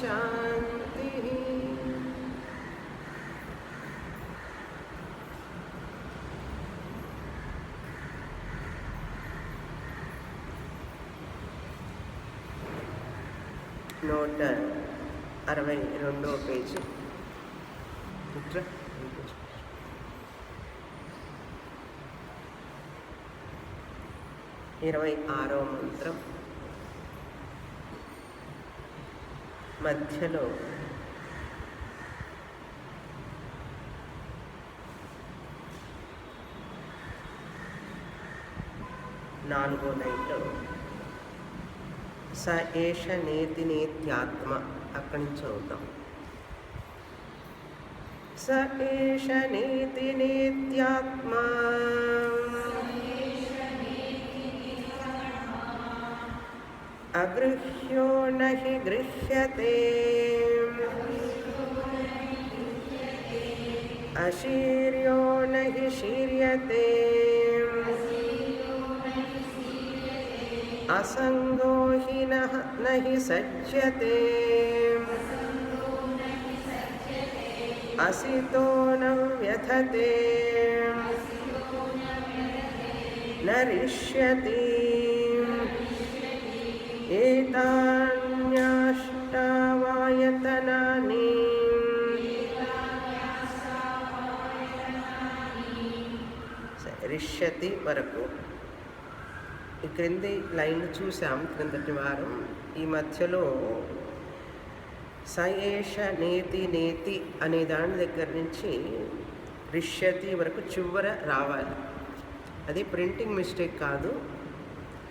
శాంతి. నూట 62వ పేజీ. 26వ మంత్రం మధ్యలో నాలుగో లైన్లో స ఏష నేతి నేత్యాత్మ, అక్కడి నుంచి చదువుతాం. స ఏష నేతి నేత్యాత్మ అగృహ్యో నహి గృహ్యతే అశీర్యో నహి శీర్యతే असंगो हि नहि सज्जते असितो न व्यथते न रिष्यति एतान्यष्टावायतनानि रिष्यति వరకు ఈ క్రింది లైన్ చూసాం క్రిందటి వారం. ఈ మధ్యలో స ఏష నేతి నేతి అనే దాని దగ్గర నుంచి రిష్యతి వరకు చివర రావాలి. అది ప్రింటింగ్ మిస్టేక్ కాదు,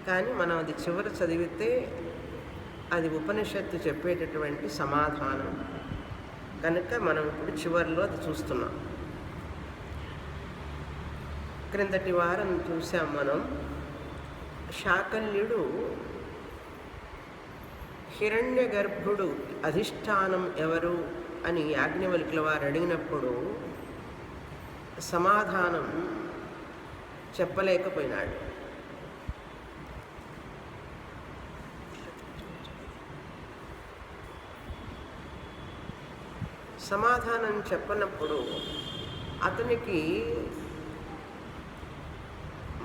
కానీ మనం అది చివర చదివితే అది ఉపనిషత్తు చెప్పేటటువంటి సమాధానం కనుక మనం ఇప్పుడు చివరిలో అది చూస్తున్నాం. క్రిందటి వారం చూసాం మనం, శాకల్యుడు హిరణ్య గర్భుడు అధిష్టానం ఎవరు అని యాజ్ఞవల్కుల వారు అడిగినప్పుడు సమాధానం చెప్పలేకపోయినాడు. సమాధానం చెప్పనప్పుడు అతనికి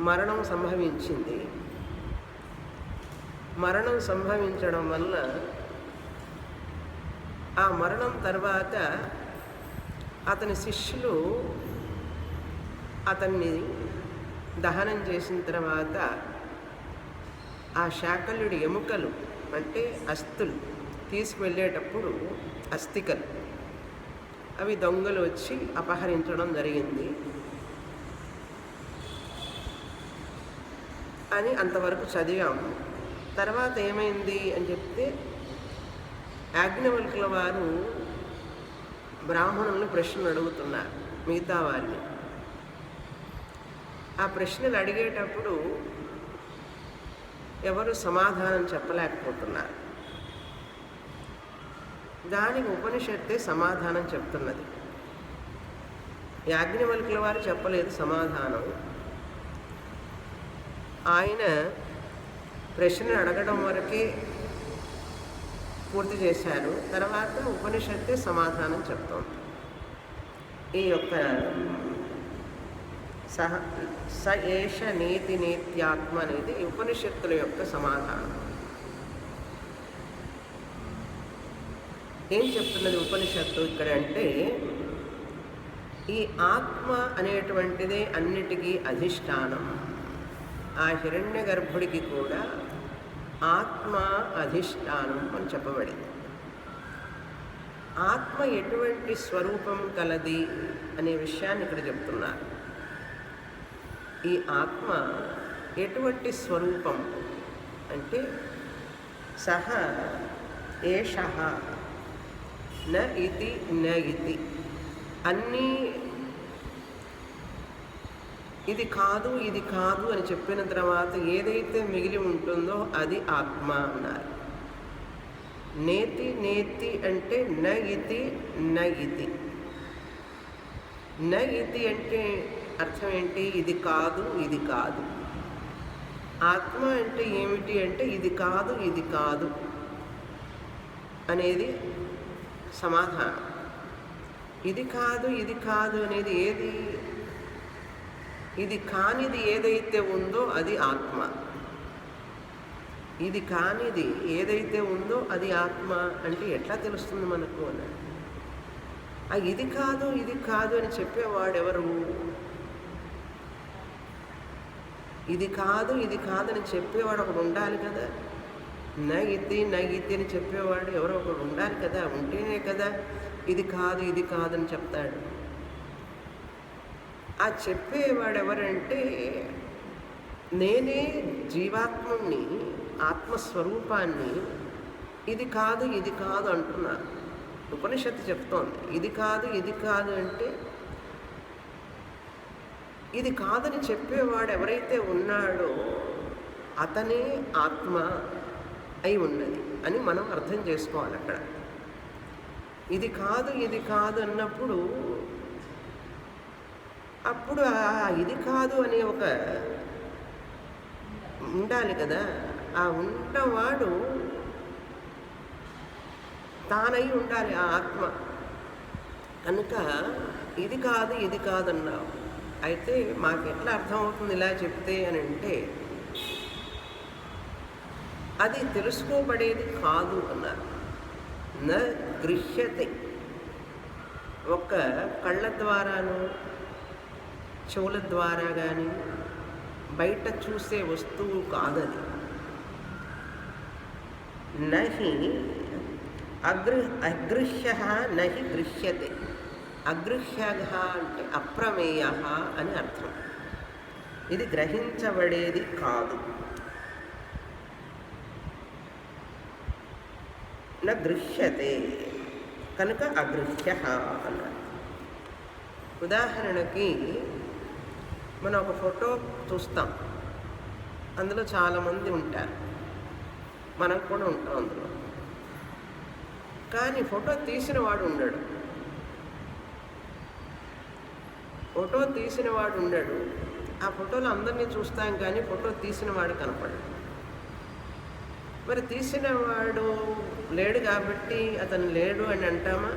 మరణం సంభవించింది. మరణం సంభవించడం వల్ల ఆ మరణం తర్వాత అతని శిష్యులు అతన్ని దహనం చేసిన తర్వాత ఆ శాకల్యుడి ఎముకలు అంటే అస్థులు తీసుకువెళ్ళేటప్పుడు అస్థికలు అవి దొంగలు వచ్చి అపహరించడం జరిగింది అని అంతవరకు చదివాము. తర్వాత ఏమైంది అని చెప్తే యాజ్ఞవల్కుల వారు బ్రాహ్మణులను ప్రశ్నలు అడుగుతున్నారు మిగతా వారిని. ఆ ప్రశ్నలు అడిగేటప్పుడు ఎవరు సమాధానం చెప్పలేకపోతున్నారు. దానికి ఉపనిషత్తే సమాధానం చెప్తున్నది. యాజ్ఞవల్కుల వారు చెప్పలేదు సమాధానం. ఆయన ప్రశ్న అడగడం వరకే పూర్తి చేశారు. తర్వాత ఉపనిషత్తే సమాధానం చెప్తోంది. ఈ యొక్క స ఏష నేతి నేత్యాత్మ అనేది ఉపనిషత్తుల యొక్క సమాధానం. ఏం చెప్తున్నది ఉపనిషత్తు ఇక్కడ అంటే, ఈ ఆత్మ అనేటువంటిదే అన్నిటికీ అధిష్టానం. ఆ హిరణ్య గర్భుడికి కూడా ఆత్మ అధిష్టానం అని చెప్పబడింది. ఆత్మ ఎటువంటి స్వరూపం కలది అనే విషయాన్ని ఇక్కడ చెప్తున్నారు. ఈ ఆత్మ ఎటువంటి స్వరూపం అంటే సహ ఏషః న ఇతి న ఇతి, అన్నీ ఇది కాదు ఇది కాదు అని చెప్పిన తర్వాత ఏదైతే మిగిలి ఉంటుందో అది ఆత్మ అన్నారు. నేతి నేతి అంటే న ఇతి న ఇతి. న ఇతి అంటే అర్థం ఏంటి? ఇది కాదు ఇది కాదు. ఆత్మ అంటే ఏమిటి అంటే ఇది కాదు ఇది కాదు. అనేది సమాధానం. ఇది కాదు, ఇది కాదు అనేది ఏది? ఇది కానిది ఏదైతే ఉందో అది ఆత్మ. ఇది కానిది ఏదైతే ఉందో అది ఆత్మ అంటే ఎట్లా తెలుస్తుంది మనకు అని? ఆ ఇది కాదు, ఇది కాదు అని చెప్పేవాడెవరు? ఇది కాదు, ఇది కాదని చెప్పేవాడు ఒకడు ఉండాలి కదా. నా ఇది అని చెప్పేవాడు ఎవరో ఒకడు ఉండాలి కదా. ఉంటేనే కదా ఇది కాదు, ఇది కాదని చెప్తాడు. ఆ చెప్పేవాడు ఎవరంటే నేనే జీవాత్మని, ఆత్మస్వరూపాన్ని ఇది కాదు, ఇది కాదు అంటున్నాను. ఉపనిషత్తు చెప్తోంది ఇది కాదు, ఇది కాదు అంటే ఇది కాదని చెప్పేవాడు ఎవరైతే ఉన్నాడో అతనే ఆత్మ అయి ఉన్నది అని మనం అర్థం చేసుకోవాలి. అక్కడ ఇది కాదు, ఇది కాదు అన్నప్పుడు అప్పుడు ఇది కాదు అనే ఒక ఉండాలి కదా. ఆ ఉన్నవాడు తానై ఉండాలి ఆ ఆత్మ. కనుక ఇది కాదు, ఇది కాదన్నావు. అయితే మాకు ఎట్లా అర్థమవుతుంది ఇలా చెప్తే అని అంటే అది తెలుసుకోబడేది కాదు అన్నారు. న గృహ్యతే, ఒక్క కళ్ళ ద్వారాను చెవుల ద్వారా కానీ బయట చూసే వస్తువు కాదది. నహి అగృహ్య నహి గృహ్యతే. అగృహ్య అంటే అప్రమేయ అని అర్థం. ఇది గ్రహించబడేది కాదు. న గృహ్యతే కనుక అగృహ్య అన్నారు. ఉదాహరణకి మనం ఒక ఫోటో చూస్తాం, అందులో చాలామంది ఉంటారు, మనం కూడా ఉంటాం అందులో. కానీ ఫోటో తీసిన వాడు ఉండడు. ఫోటో తీసిన వాడు ఉండడు. ఆ ఫోటోలో అందరినీ చూస్తాం కానీ ఫోటో తీసిన వాడు కనపడడు. మరి తీసిన వాడు లేడు కాబట్టి అతను లేడు అని అంటామా?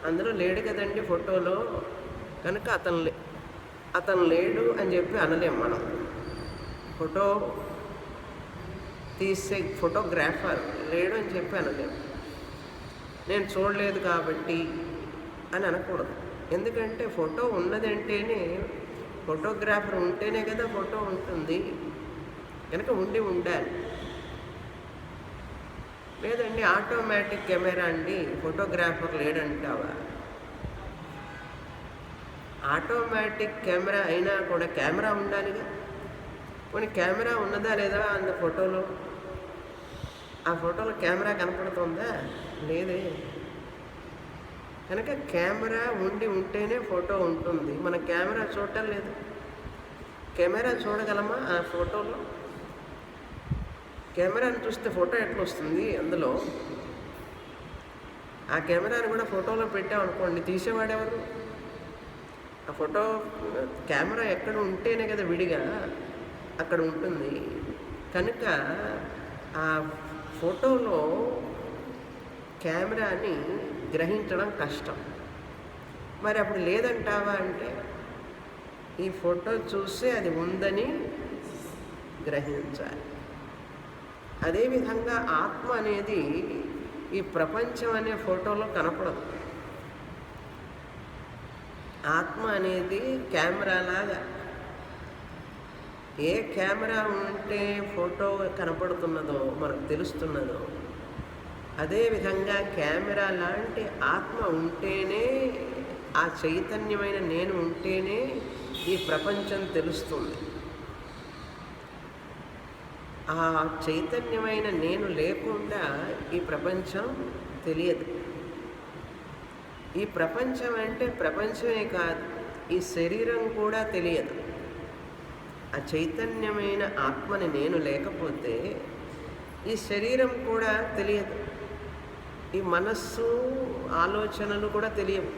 అందులో లేడు కదండి ఫోటోలో, కనుక అతను లేడు అని చెప్పి అనలేం మనం. ఫోటో తీసే ఫోటోగ్రాఫర్ లేడు అని చెప్పి అనలేం. నేను చూడలేదు కాబట్టి అని అనకూడదు. ఎందుకంటే ఫోటో ఉన్నదంటేనే, ఫోటోగ్రాఫర్ ఉంటేనే కదా ఫోటో ఉంటుంది. కనుక ఉండాలి. లేదండి ఆటోమేటిక్ కెమెరా అండి ఫోటోగ్రాఫర్ లేడంటావా? ఆటోమేటిక్ కెమెరా అయినా కూడా కెమెరా ఉండాలిగా. కొన్ని కెమెరా ఉన్నదా లేదా అంత ఫోటోలో? ఆ ఫోటోలో కెమెరా కనపడుతుందా? లేదే. కనుక కెమెరా ఉంటేనే ఫోటో ఉంటుంది. మన కెమెరా చూడటం లేదు. కెమెరా చూడగలమా ఆ ఫోటోలో? కెమెరాని చూస్తే ఫోటో ఎట్లా వస్తుంది అందులో? ఆ కెమెరాని కూడా ఫోటోలో పెట్టామనుకోండి, తీసేవాడెవరు? ఆ ఫోటో కెమెరా ఎక్కడ ఉంటేనే కదా విడిగా అక్కడ ఉంటుంది. కనుక ఆ ఫోటోలో కెమెరాని గ్రహించడం కష్టం. మరి అప్పుడు లేదంటావా అంటే ఈ ఫోటో చూస్తే అది ఉందని గ్రహించాలి. అదేవిధంగా ఆత్మ అనేది ఈ ప్రపంచం అనే ఫోటోలో కనపడదు. ఆత్మ అనేది కెమెరాలాగా, ఏ కెమెరా ఉంటే ఫోటో కనపడుతున్నదో మనకు తెలుస్తున్నదో, అదేవిధంగా కెమెరా లాంటి ఆత్మ ఉంటేనే, ఆ చైతన్యమైన నేను ఉంటేనే ఈ ప్రపంచం తెలుస్తుంది. ఆ చైతన్యమైన నేను లేకుండా ఈ ప్రపంచం తెలియదు. ఈ ప్రపంచం అంటే ప్రపంచమే కాదు, ఈ శరీరం కూడా తెలియదు. ఆ చైతన్యమైన ఆత్మని నేను లేకపోతే ఈ శరీరం కూడా తెలియదు. ఈ మనస్సు ఆలోచనలు కూడా తెలియవు.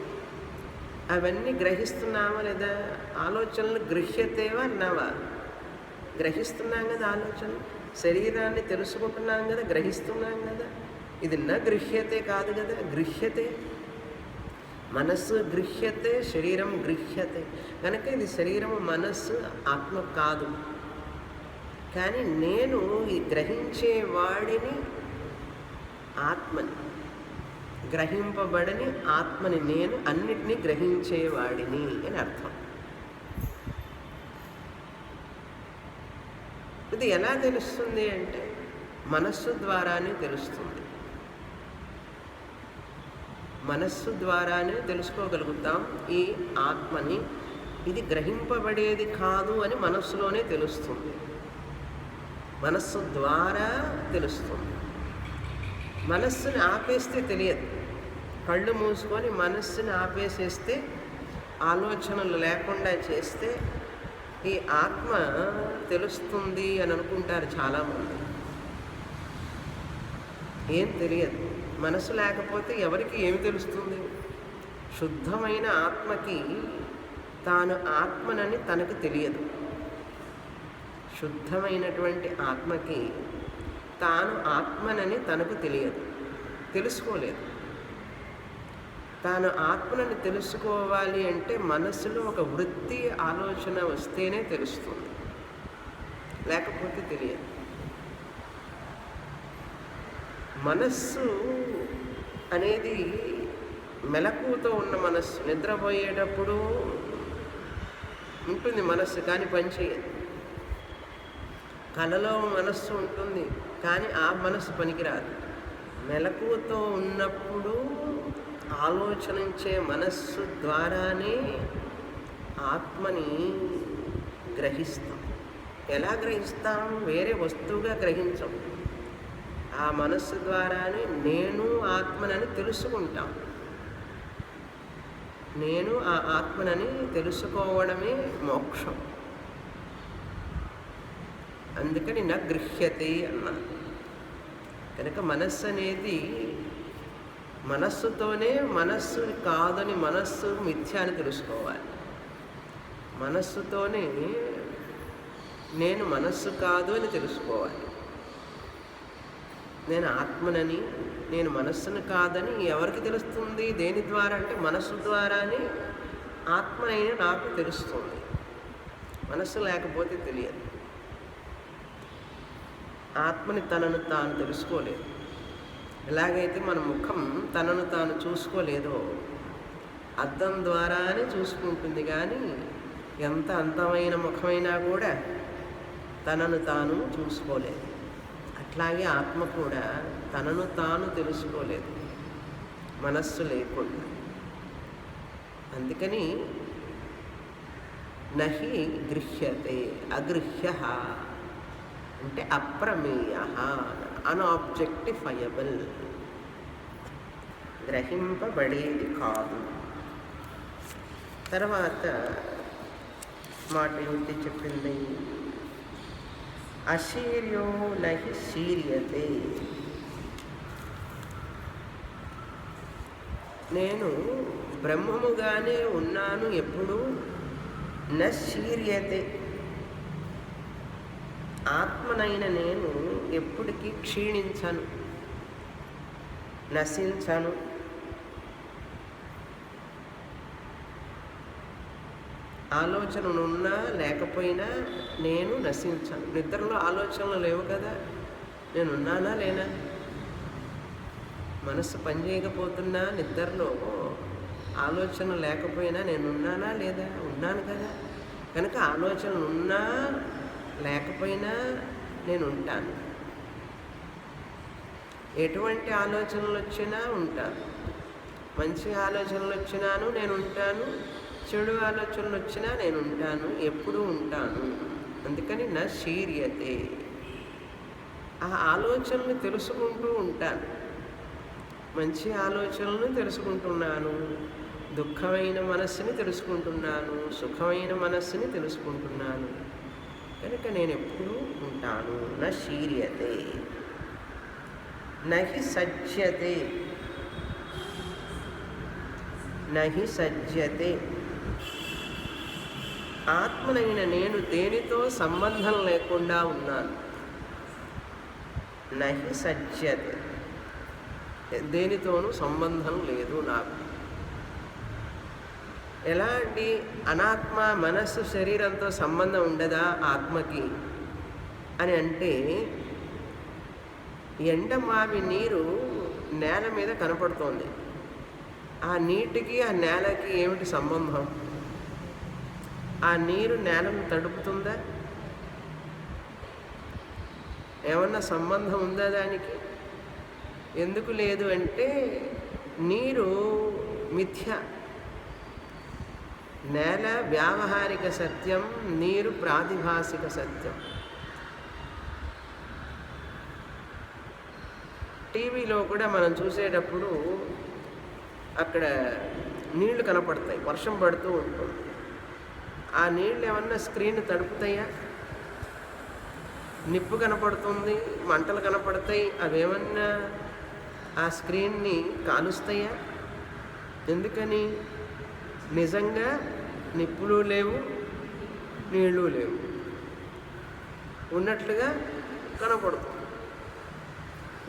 అవన్నీ గ్రహిస్తున్నామా లేదా? ఆలోచనలు గృహ్యతేవా అన్నావా? గ్రహిస్తున్నాం కదా ఆలోచనలు. శరీరాన్ని తెలుసుకుంటున్నాం కదా, గ్రహిస్తున్నాం కదా. ఇది న గృహ్యతే కాదు కదా, గృహ్యతే. మనస్సు గృహ్యతే, శరీరం గృహ్యతే. కనుక ఇది శరీరము, మనస్సు, ఆత్మ కాదు. కానీ నేను ఈ గ్రహించేవాడిని, ఆత్మని, గ్రహింపబడని ఆత్మని, నేను అన్నిటినీ గ్రహించేవాడిని అని అర్థం. ఇది ఎలా తెలుస్తుంది అంటే మనస్సు ద్వారానే తెలుస్తుంది. మనస్సు ద్వారానే తెలుసుకోగలుగుతాం ఈ ఆత్మని. ఇది గ్రహింపబడేది కాదు అని మనస్సులోనే తెలుస్తుంది, మనస్సు ద్వారా తెలుస్తుంది. మనస్సుని ఆపేస్తే తెలియదు. కళ్ళు మూసుకొని మనస్సుని ఆపేసేస్తే, ఆలోచనలు లేకుండా చేస్తే ఈ ఆత్మ తెలుస్తుంది అని అనుకుంటారు చాలామంది. ఏం తెలియదు. మనసు లేకపోతే ఎవరికి ఏమి తెలుస్తుంది? శుద్ధమైన ఆత్మకి తాను ఆత్మనని తనకు తెలియదు. శుద్ధమైనటువంటి ఆత్మకి తాను ఆత్మనని తనకు తెలియదు, తెలుసుకోలేదు. తాను ఆత్మనని తెలుసుకోవాలి అంటే మనస్సులో ఒక వృత్తి, ఆలోచన వస్తేనే తెలుస్తుంది, లేకపోతే తెలియదు. మనస్సు అనేది మెలకువతో ఉన్న మనస్సు. నిద్రపోయేటప్పుడు ఉంటుంది మనస్సు, కానీ పనిచేయదు. కలలో మనస్సు ఉంటుంది, కానీ ఆ మనస్సు పనికిరాదు. మెలకువతో ఉన్నప్పుడు ఆలోచనించే మనస్సు ద్వారానే ఆత్మని గ్రహిస్తాం. ఎలా గ్రహిస్తాం? వేరే వస్తువుగా గ్రహించం. ఆ మనస్సు ద్వారానే నేను ఆత్మనని తెలుసుకుంటాం. నేను ఆ ఆత్మనని తెలుసుకోవడమే మోక్షం. అందుకని నా గృహ్యతే అన్నా. కనుక మనస్సు అనేది మనస్సుతోనే మనస్సు కాదని, మనస్సు మిథ్య అని తెలుసుకోవాలి. మనస్సుతోనే నేను మనస్సు కాదు అని తెలుసుకోవాలి. నేను ఆత్మనని, నేను మనస్సును కాదని ఎవరికి తెలుస్తుంది? దేని ద్వారా అంటే మనస్సు ద్వారానే ఆత్మ అయినా నాకు తెలుస్తుంది. మనస్సు లేకపోతే తెలియదు. ఆత్మని తనను తాను తెలుసుకోలేదు. ఎలాగైతే మన ముఖం తనను తాను చూసుకోలేదో, అద్దం ద్వారానే చూసుకుంటుంది, కానీ ఎంత అందమైన ముఖమైనా కూడా తనను తాను చూసుకోలేదు. అట్లాగే ఆత్మ కూడా తనను తాను తెలుసుకోలేదు మనస్సు లేకుండా. అందుకని నహి గృహ్యతే, అగృహ్య అంటే అప్రమేయ, అన్ఆబ్జెక్టిఫయబుల్, గ్రహింపబడేది కాదు. తర్వాత మాట ఏమిటి చెప్పింది? అశీర్యో నహి శీర్యతే. నేను బ్రహ్మముగానే ఉన్నాను ఎప్పుడు. న శీర్యతే, ఆత్మనైన నేను ఎప్పటికీ క్షీణించను, నశించను. ఆలోచనలున్నా లేకపోయినా నేను నశించను. నిద్రలో ఆలోచనలు లేవు కదా, నేనున్నానా లేనా? మనసు పనిచేయకపోతున్నా, నిద్రలో ఆలోచన లేకపోయినా నేనున్నానా లేదా? ఉన్నాను కదా. కనుక ఆలోచనలు ఉన్నా లేకపోయినా నేను ఉంటాను. ఎటువంటి ఆలోచనలు వచ్చినా ఉంటాను. మంచి ఆలోచనలు వచ్చినాను నేను ఉంటాను, చెడు ఆలోచనలు వచ్చినా నేను ఉంటాను, ఎప్పుడూ ఉంటాను. అందుకని నా శీర్యతే, ఆ ఆలోచనలు తెలుసుకుంటూ ఉంటాను. మంచి ఆలోచనలను తెలుసుకుంటున్నాను, దుఃఖమైన మనస్సుని తెలుసుకుంటున్నాను, సుఖమైన మనస్సుని తెలుసుకుంటున్నాను. కనుక నేను ఎప్పుడూ ఉంటాను. నా శీర్యతే నహి సజ్యతే, నహి సజ్యతే. ఆత్మనైన నేను దేనితో సంబంధం లేకుండా ఉన్నాను. నహి సజ్యతే, దేనితోనూ సంబంధం లేదు నాకు. ఎలా అండి? అనాత్మ మనస్సు శరీరంతో సంబంధం ఉండదా ఆత్మకి అని అంటే, ఎండమావి నీరు నేల మీద కనపడుతోంది. ఆ నీటికి ఆ నేలకి ఏమిటి సంబంధం? ఆ నీరు నేలను తడుపుతుందా? ఏమన్నా సంబంధం ఉందా దానికి? ఎందుకు లేదు అంటే, నీరు మిథ్య. నేల వ్యావహారిక సత్యం, నీరు ప్రాతిభాసిక సత్యం. టీవీలో కూడా మనం చూసేటప్పుడు అక్కడ నీళ్లు కనపడతాయి, వర్షం పడుతూ ఉంటుంది. ఆ నీళ్ళు ఏమన్నా స్క్రీన్ తడుపుతాయా? నిప్పు కనపడుతుంది, మంటలు కనపడతాయి, అవేమన్నా ఆ స్క్రీన్ని కాలుస్తాయా? ఎందుకని? నిజంగా నిప్పులు లేవు, నీళ్ళు లేవు, ఉన్నట్లుగా కనపడుతుంది.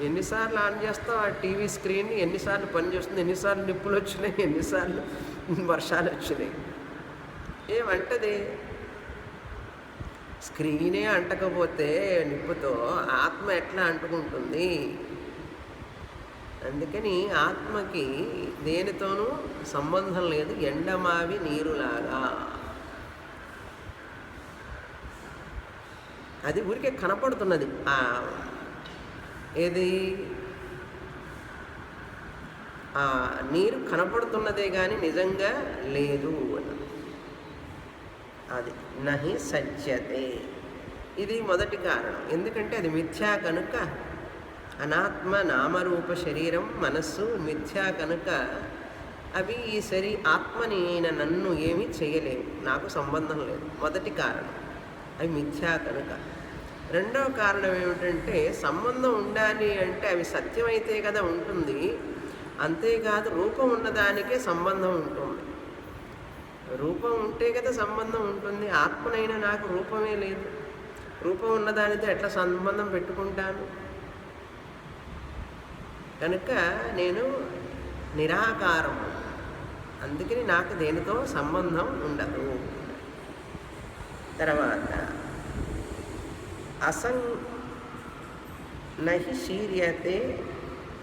ఎన్నిసార్లు ఆన్ చేస్తాం ఆ టీవీ స్క్రీన్ని, ఎన్నిసార్లు పనిచేస్తుంది, ఎన్నిసార్లు నిప్పులు వచ్చినాయి, ఎన్నిసార్లు వర్షాలు వచ్చినాయి. ఏమంటది? స్క్రీనే అంటకపోతే నిప్పుతో ఆత్మ ఎట్లా అంటుకుంటుంది? అందుకని ఆత్మకి దేనితోనూ సంబంధం లేదు, ఎండమావి నీరులాగా. అది ఊరికే కనపడుతున్నది. ఏది? ఆ నీరు కనపడుతున్నదే కానీ నిజంగా లేదు అని. అది నహి సజ్జతే. ఇది మొదటి కారణం. ఎందుకంటే అది మిథ్యా కనుక. అనాత్మ నామరూప శరీరం మనస్సు మిథ్యా కనుక అవి ఈ ఆత్మని నన్ను ఏమీ చేయలేవు, నాకు సంబంధం లేదు. మొదటి కారణం అవి మిథ్యా కనుక. రెండవ కారణం ఏమిటంటే, సంబంధం ఉండాలి అంటే అవి సత్యమైతే కదా ఉంటుంది. అంతేకాదు రూపం ఉన్నదానికే సంబంధం ఉంటుంది. రూపం ఉంటే కదా సంబంధం ఉంటుంది. ఆత్మనైనా నాకు రూపమే లేదు. రూపం ఉన్నదానితో ఎట్లా సంబంధం పెట్టుకుంటాను? కనుక నేను నిరాకారం. అందుకని నాకు దేనితో సంబంధం ఉండదు. తర్వాత నహి శీర్యతే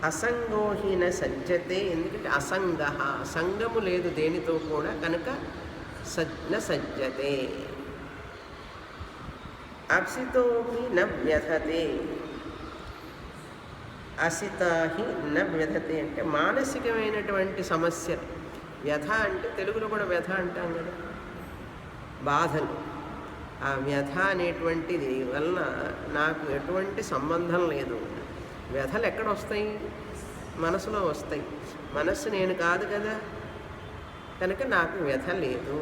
అసంగోహిన సజ్జతే. ఎందుకంటే అసంగ, సంగము లేదు దేనితో కూడా, కనుక సజ్జతే. అసితోహి న వ్యథతే. అసితాహి న వ్యథతే అంటే మానసికమైనటువంటి సమస్య. వ్యథ అంటే తెలుగులో కూడా వ్యథ అంటాం కదా, బాధలు. ఆ వ్యథ అనేటువంటిది వలన నాకు ఎటువంటి సంబంధం లేదు. వ్యథలు ఎక్కడ వస్తాయి? మనసులో వస్తాయి. మనస్సు నేను కాదు కదా, కనుక నాకు వ్యథ లేదు.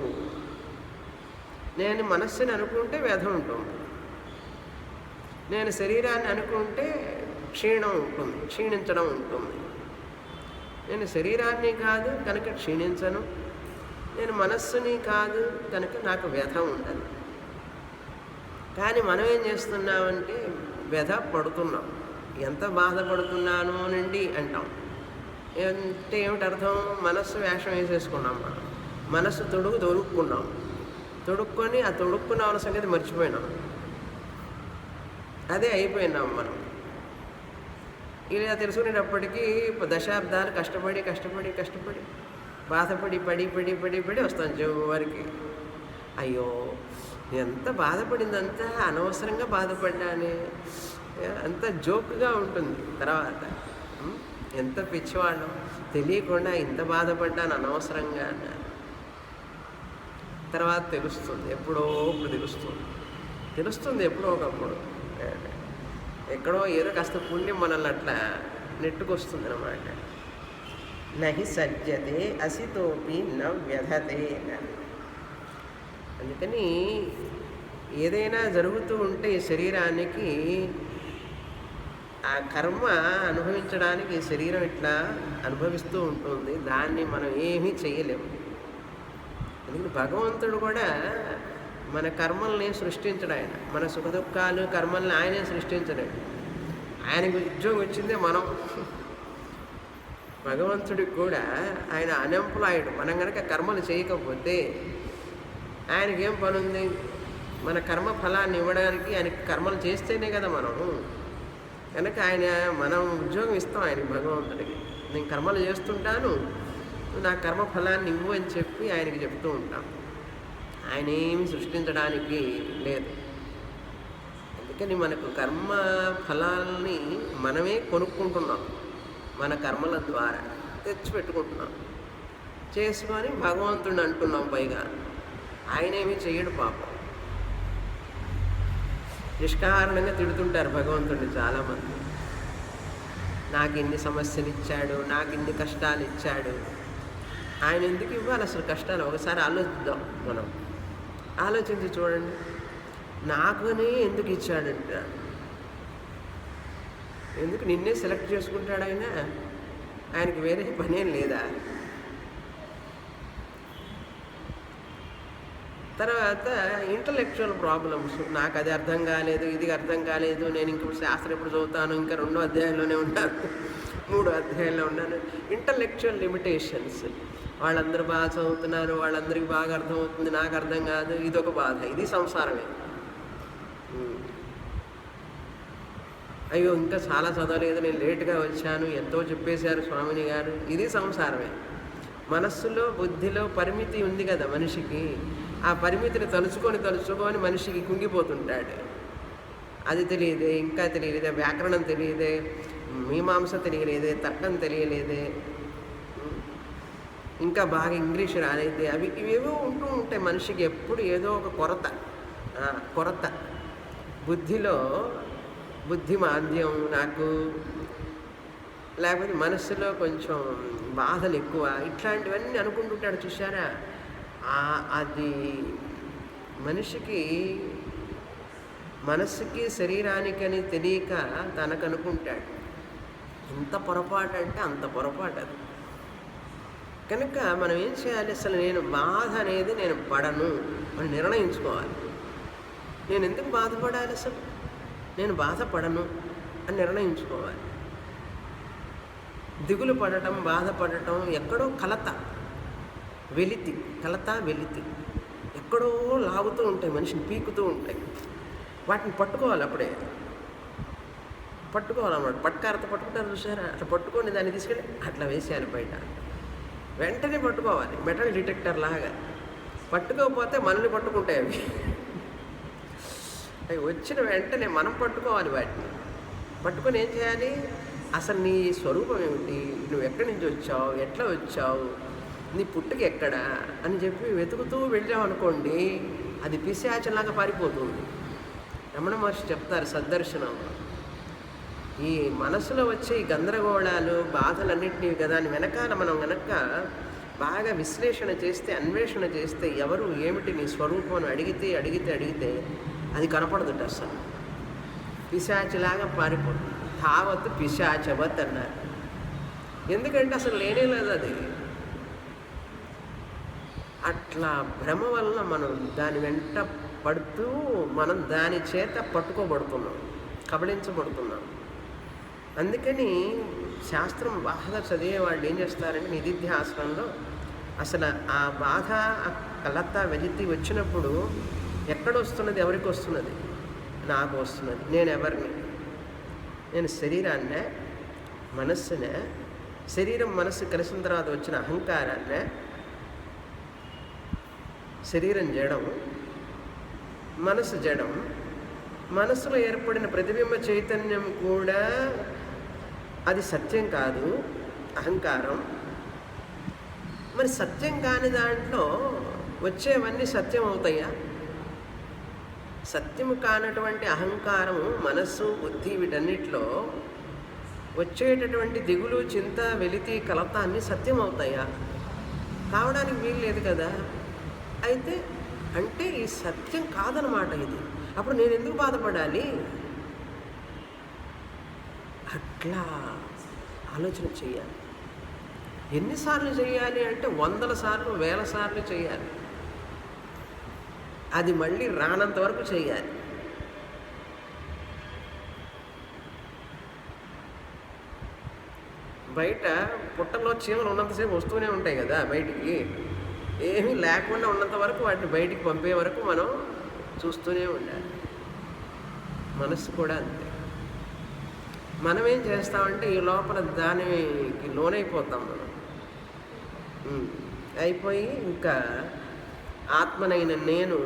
నేను మనస్సుని అనుకుంటే వ్యథ ఉంటుంది. నేను శరీరాన్ని అనుకుంటే క్షీణం ఉంటుంది, క్షీణించడం ఉంటుంది. నేను శరీరాన్ని కాదు కనుక క్షీణించను. నేను మనస్సుని కాదు కనుక నాకు వ్యథ ఉండదు. కానీ మనం ఏం చేస్తున్నామంటే వ్యథ పడుతున్నాం. ఎంత బాధపడుతున్నాను నుండి అంటాం. అంటే ఏమిటి అర్థం? మనస్సు వేషం వేసేసుకున్నాం. మనం మనస్సు తొడుక్కున్నాం. తొడుక్కొని ఆ తొడుక్కున్న వాళ్ళ సంగతి మర్చిపోయినాం. అదే అయిపోయినాం మనం. ఇలా తెలుసుకునేటప్పటికీ దశాబ్దాలు కష్టపడి బాధపడి పడి వస్తాం చివరికి. అయ్యో ఎంత బాధపడిందంతా అనవసరంగా బాధపడ్డానే, అంత జోక్గా ఉంటుంది. తర్వాత ఎంత పిచ్చివాళ్ళం, తెలియకుండా ఇంత బాధపడ్డాను అనవసరంగా అన్నారు. తర్వాత తెలుస్తుంది, ఎప్పుడో ఇప్పుడు తెలుస్తుంది ఎప్పుడో ఒకప్పుడు. ఎక్కడో ఏదో కాస్త పుణ్యం మనల్ని అట్లా నెట్టుకొస్తుంది అన్నమాట. నహి సజ్జతే అసితోపి న వ్యథతే. అందుకని ఏదైనా జరుగుతూ ఉంటే ఈ శరీరానికి ఆ కర్మ అనుభవించడానికి శరీరం ఇట్లా అనుభవిస్తూ ఉంటుంది. దాన్ని మనం ఏమీ చేయలేము. అందుకని భగవంతుడు కూడా మన కర్మల్ని సృష్టించడు. ఆయన మన సుఖదుఖాలు కర్మల్ని ఆయనే సృష్టించడు. ఆయనకు ఉద్యోగం వచ్చిందే మనం. భగవంతుడికి కూడా ఆయన అన్ఎంప్లాయిడ్. మనం గనక కర్మలు చేయకపోతే ఆయనకేం పనుంది? మన కర్మ ఫలాన్ని ఇవ్వడానికి ఆయనకి కర్మలు చేస్తేనే కదా మనము. కనుక మనం ఉద్యోగం ఇస్తాం ఆయనకి, భగవంతుడికి. నేను కర్మలు చేస్తుంటాను, నువ్వు నా కర్మ ఫలాన్ని ఇవ్వు అని చెప్పి ఆయనకి చెప్తూ ఉంటాం. ఆయన ఏమి సృష్టించడానికి లేదు. అందుకని మనకు కర్మ ఫలాల్ని మనమే కొనుక్కుంటున్నాం. మన కర్మల ద్వారా తెచ్చిపెట్టుకుంటున్నాం. చేసుకొని భగవంతుడిని అంటున్నాం. పైగా ఆయనేమీ చెయ్యడు పాపం. నిష్కారణంగా తిడుతుంటారు భగవంతుడిని చాలామంది. నాకు ఇన్ని సమస్యలు ఇచ్చాడు, నాకు ఇన్ని కష్టాలు ఇచ్చాడు. ఆయన ఎందుకు ఇవ్వాలి అసలు కష్టాలు? ఒకసారి ఆలోచిద్దాం. మనం ఆలోచించి చూడండి. నాకునే ఎందుకు ఇచ్చాడంట? ఎందుకు నిన్నే సెలెక్ట్ చేసుకుంటాడు ఆయన? ఆయనకి వేరే పనేం లేదా? తర్వాత ఇంటలెక్చువల్ ప్రాబ్లమ్స్. నాకు అది అర్థం కాలేదు, ఇది అర్థం కాలేదు, నేను ఇంకొకటి శాస్త్రం ఎప్పుడు చదువుతాను, ఇంకా 2వ అధ్యాయంలోనే ఉన్నాను, 3వ అధ్యాయంలో ఉన్నాను. Intellectual limitations. వాళ్ళందరూ బాగా చదువుతున్నారు, వాళ్ళందరికీ బాగా అర్థమవుతుంది, నాకు అర్థం కాదు. ఇదొక బాధ. ఇది సంసారమే. అయ్యో ఇంకా చాలా చదవలేదు, నేను లేటుగా వచ్చాను, ఎంతో చెప్పేశారు స్వామిని గారు. ఇది సంసారమే. మనస్సులో బుద్ధిలో పరిమితి ఉంది కదా మనిషికి. ఆ పరిమితిని తలుచుకొని మనిషికి కుంగిపోతుంటాడు. అది తెలియదే, ఇంకా తెలియలేదే, వ్యాకరణం తెలియదే, మీమాంస తెలియలేదే, తర్కం తెలియలేదే, ఇంకా బాగా ఇంగ్లీష్ రాలేదే, ఇవేవో ఉంటూ ఉంటాయి మనిషికి. ఎప్పుడు ఏదో ఒక కొరత బుద్ధిలో, బుద్ధి మాంద్యం నాకు, లేకపోతే మనస్సులో కొంచెం బాధలు ఎక్కువ, ఇట్లాంటివన్నీ అనుకుంటుంటాడు. చూసారా? అది మనిషికి, మనస్సుకి శరీరానికని తెలియక తనకు అనుకుంటాడు. ఎంత పొరపాటు అంటే అంత పొరపాటు అది. కనుక మనం ఏం చేయాలి? అసలు నేను బాధ అనేది నేను పడను అని నిర్ణయించుకోవాలి. నేను ఎందుకు బాధపడాలి? అసలు నేను బాధపడను అని నిర్ణయించుకోవాలి. దిగులు పడటం, బాధపడటం ఎక్కడో కలత వెలితి ఎక్కడో లాగుతూ ఉంటాయి, మనిషిని పీకుతూ ఉంటాయి. వాటిని పట్టుకోవాలి. అప్పుడే పట్టుకోవాలన్నమాట. పట్టుకారతో పట్టుకుంటారు చూసారా? అట్లా పట్టుకొని దాన్ని తీసుకెళ్ళి అట్లా వేసేయాలి బయట. వెంటనే పట్టుకోవాలి, మెటల్ డిటెక్టర్ లాగా. పట్టుకోకపోతే మనల్ని పట్టుకుంటాయి అవి. అవి వచ్చిన వెంటనే మనం పట్టుకోవాలి వాటిని. పట్టుకొని ఏం చేయాలి? అసలు నీ స్వరూపం ఏమిటి? నువ్వు ఎక్కడి నుంచి వచ్చావు, ఎట్లా వచ్చావు, నీ పుట్టుక ఎక్కడా అని చెప్పి వెతుకుతూ వెళ్ళామనుకోండి, అది పిశాచంలాగా పారిపోతుంది. రమణ మహర్షి చెప్తారు సద్దర్శనం. ఈ మనసులో వచ్చే ఈ గందరగోళాలు, బాధలన్నింటినీ దాని వెనకాల మనం గనక బాగా విశ్లేషణ చేస్తే, అన్వేషణ చేస్తే, ఎవరు ఏమిటి నీ స్వరూపం అని అడిగితే అది కనపడదుట. అసలు పిశాచిలాగా పారిపోతుంది. తావత్ పిశాచవత్ అన్నారు. ఎందుకంటే అసలు లేనే లేదు అది. అట్లా భ్రమ వలన మనం దాని వెంట పడుతూ మనం దాని చేత పట్టుకోబడుతున్నాం, కబళించబడుతున్నాం. అందుకని శాస్త్రం బాధ చదివే వాళ్ళు ఏం చేస్తారంటే నిధిధ్యాసనంలో అసలు ఆ బాధ, ఆ కలత, వెలితి వచ్చినప్పుడు ఎక్కడొస్తున్నది, ఎవరికి వస్తున్నది? నాకు వస్తున్నది. నేను ఎవరిని? నేను శరీరాన్నే, మనస్సునే, శరీరం మనస్సు కలిసిన తర్వాత వచ్చిన అహంకారాన్నే. శరీరం జడం, మనసు జడం. మనసులో ఏర్పడిన ప్రతిబింబ చైతన్యం కూడా అది సత్యం కాదు, అహంకారం. మరి సత్యం కాని దాంట్లో వచ్చేవన్నీ సత్యం అవుతాయా? సత్యము కానటువంటి అహంకారము, మనస్సు, బుద్ధి, వీటన్నిటిలో వచ్చేటటువంటి దిగులు, చింత, వెలితి, కలత అన్నీ సత్యం అవుతాయా? కావడానికి వీలు లేదు కదా. అయితే అంటే ఈ సత్యం కాదనమాట ఇది. అప్పుడు నేను ఎందుకు బాధపడాలి? అట్లా ఆలోచన చేయాలి. ఎన్నిసార్లు చేయాలి అంటే 100 సార్లు, 1000 సార్లు చేయాలి. అది మళ్ళీ రానంత వరకు చేయాలి. బయట పుట్టలో చీమలు ఉన్నంతసేపు వస్తూనే ఉంటాయి కదా బయటికి. ఏమీ లేకుండా ఉన్నంత వరకు వాటిని బయటికి పంపే వరకు మనం చూస్తూనే ఉండాలి. మనస్సు కూడా అంతే. మనం ఏం చేస్తామంటే ఈ లోపల దానికి లోనైపోతాం మనం. అయిపోయి ఇంకా ఆత్మనైన నేను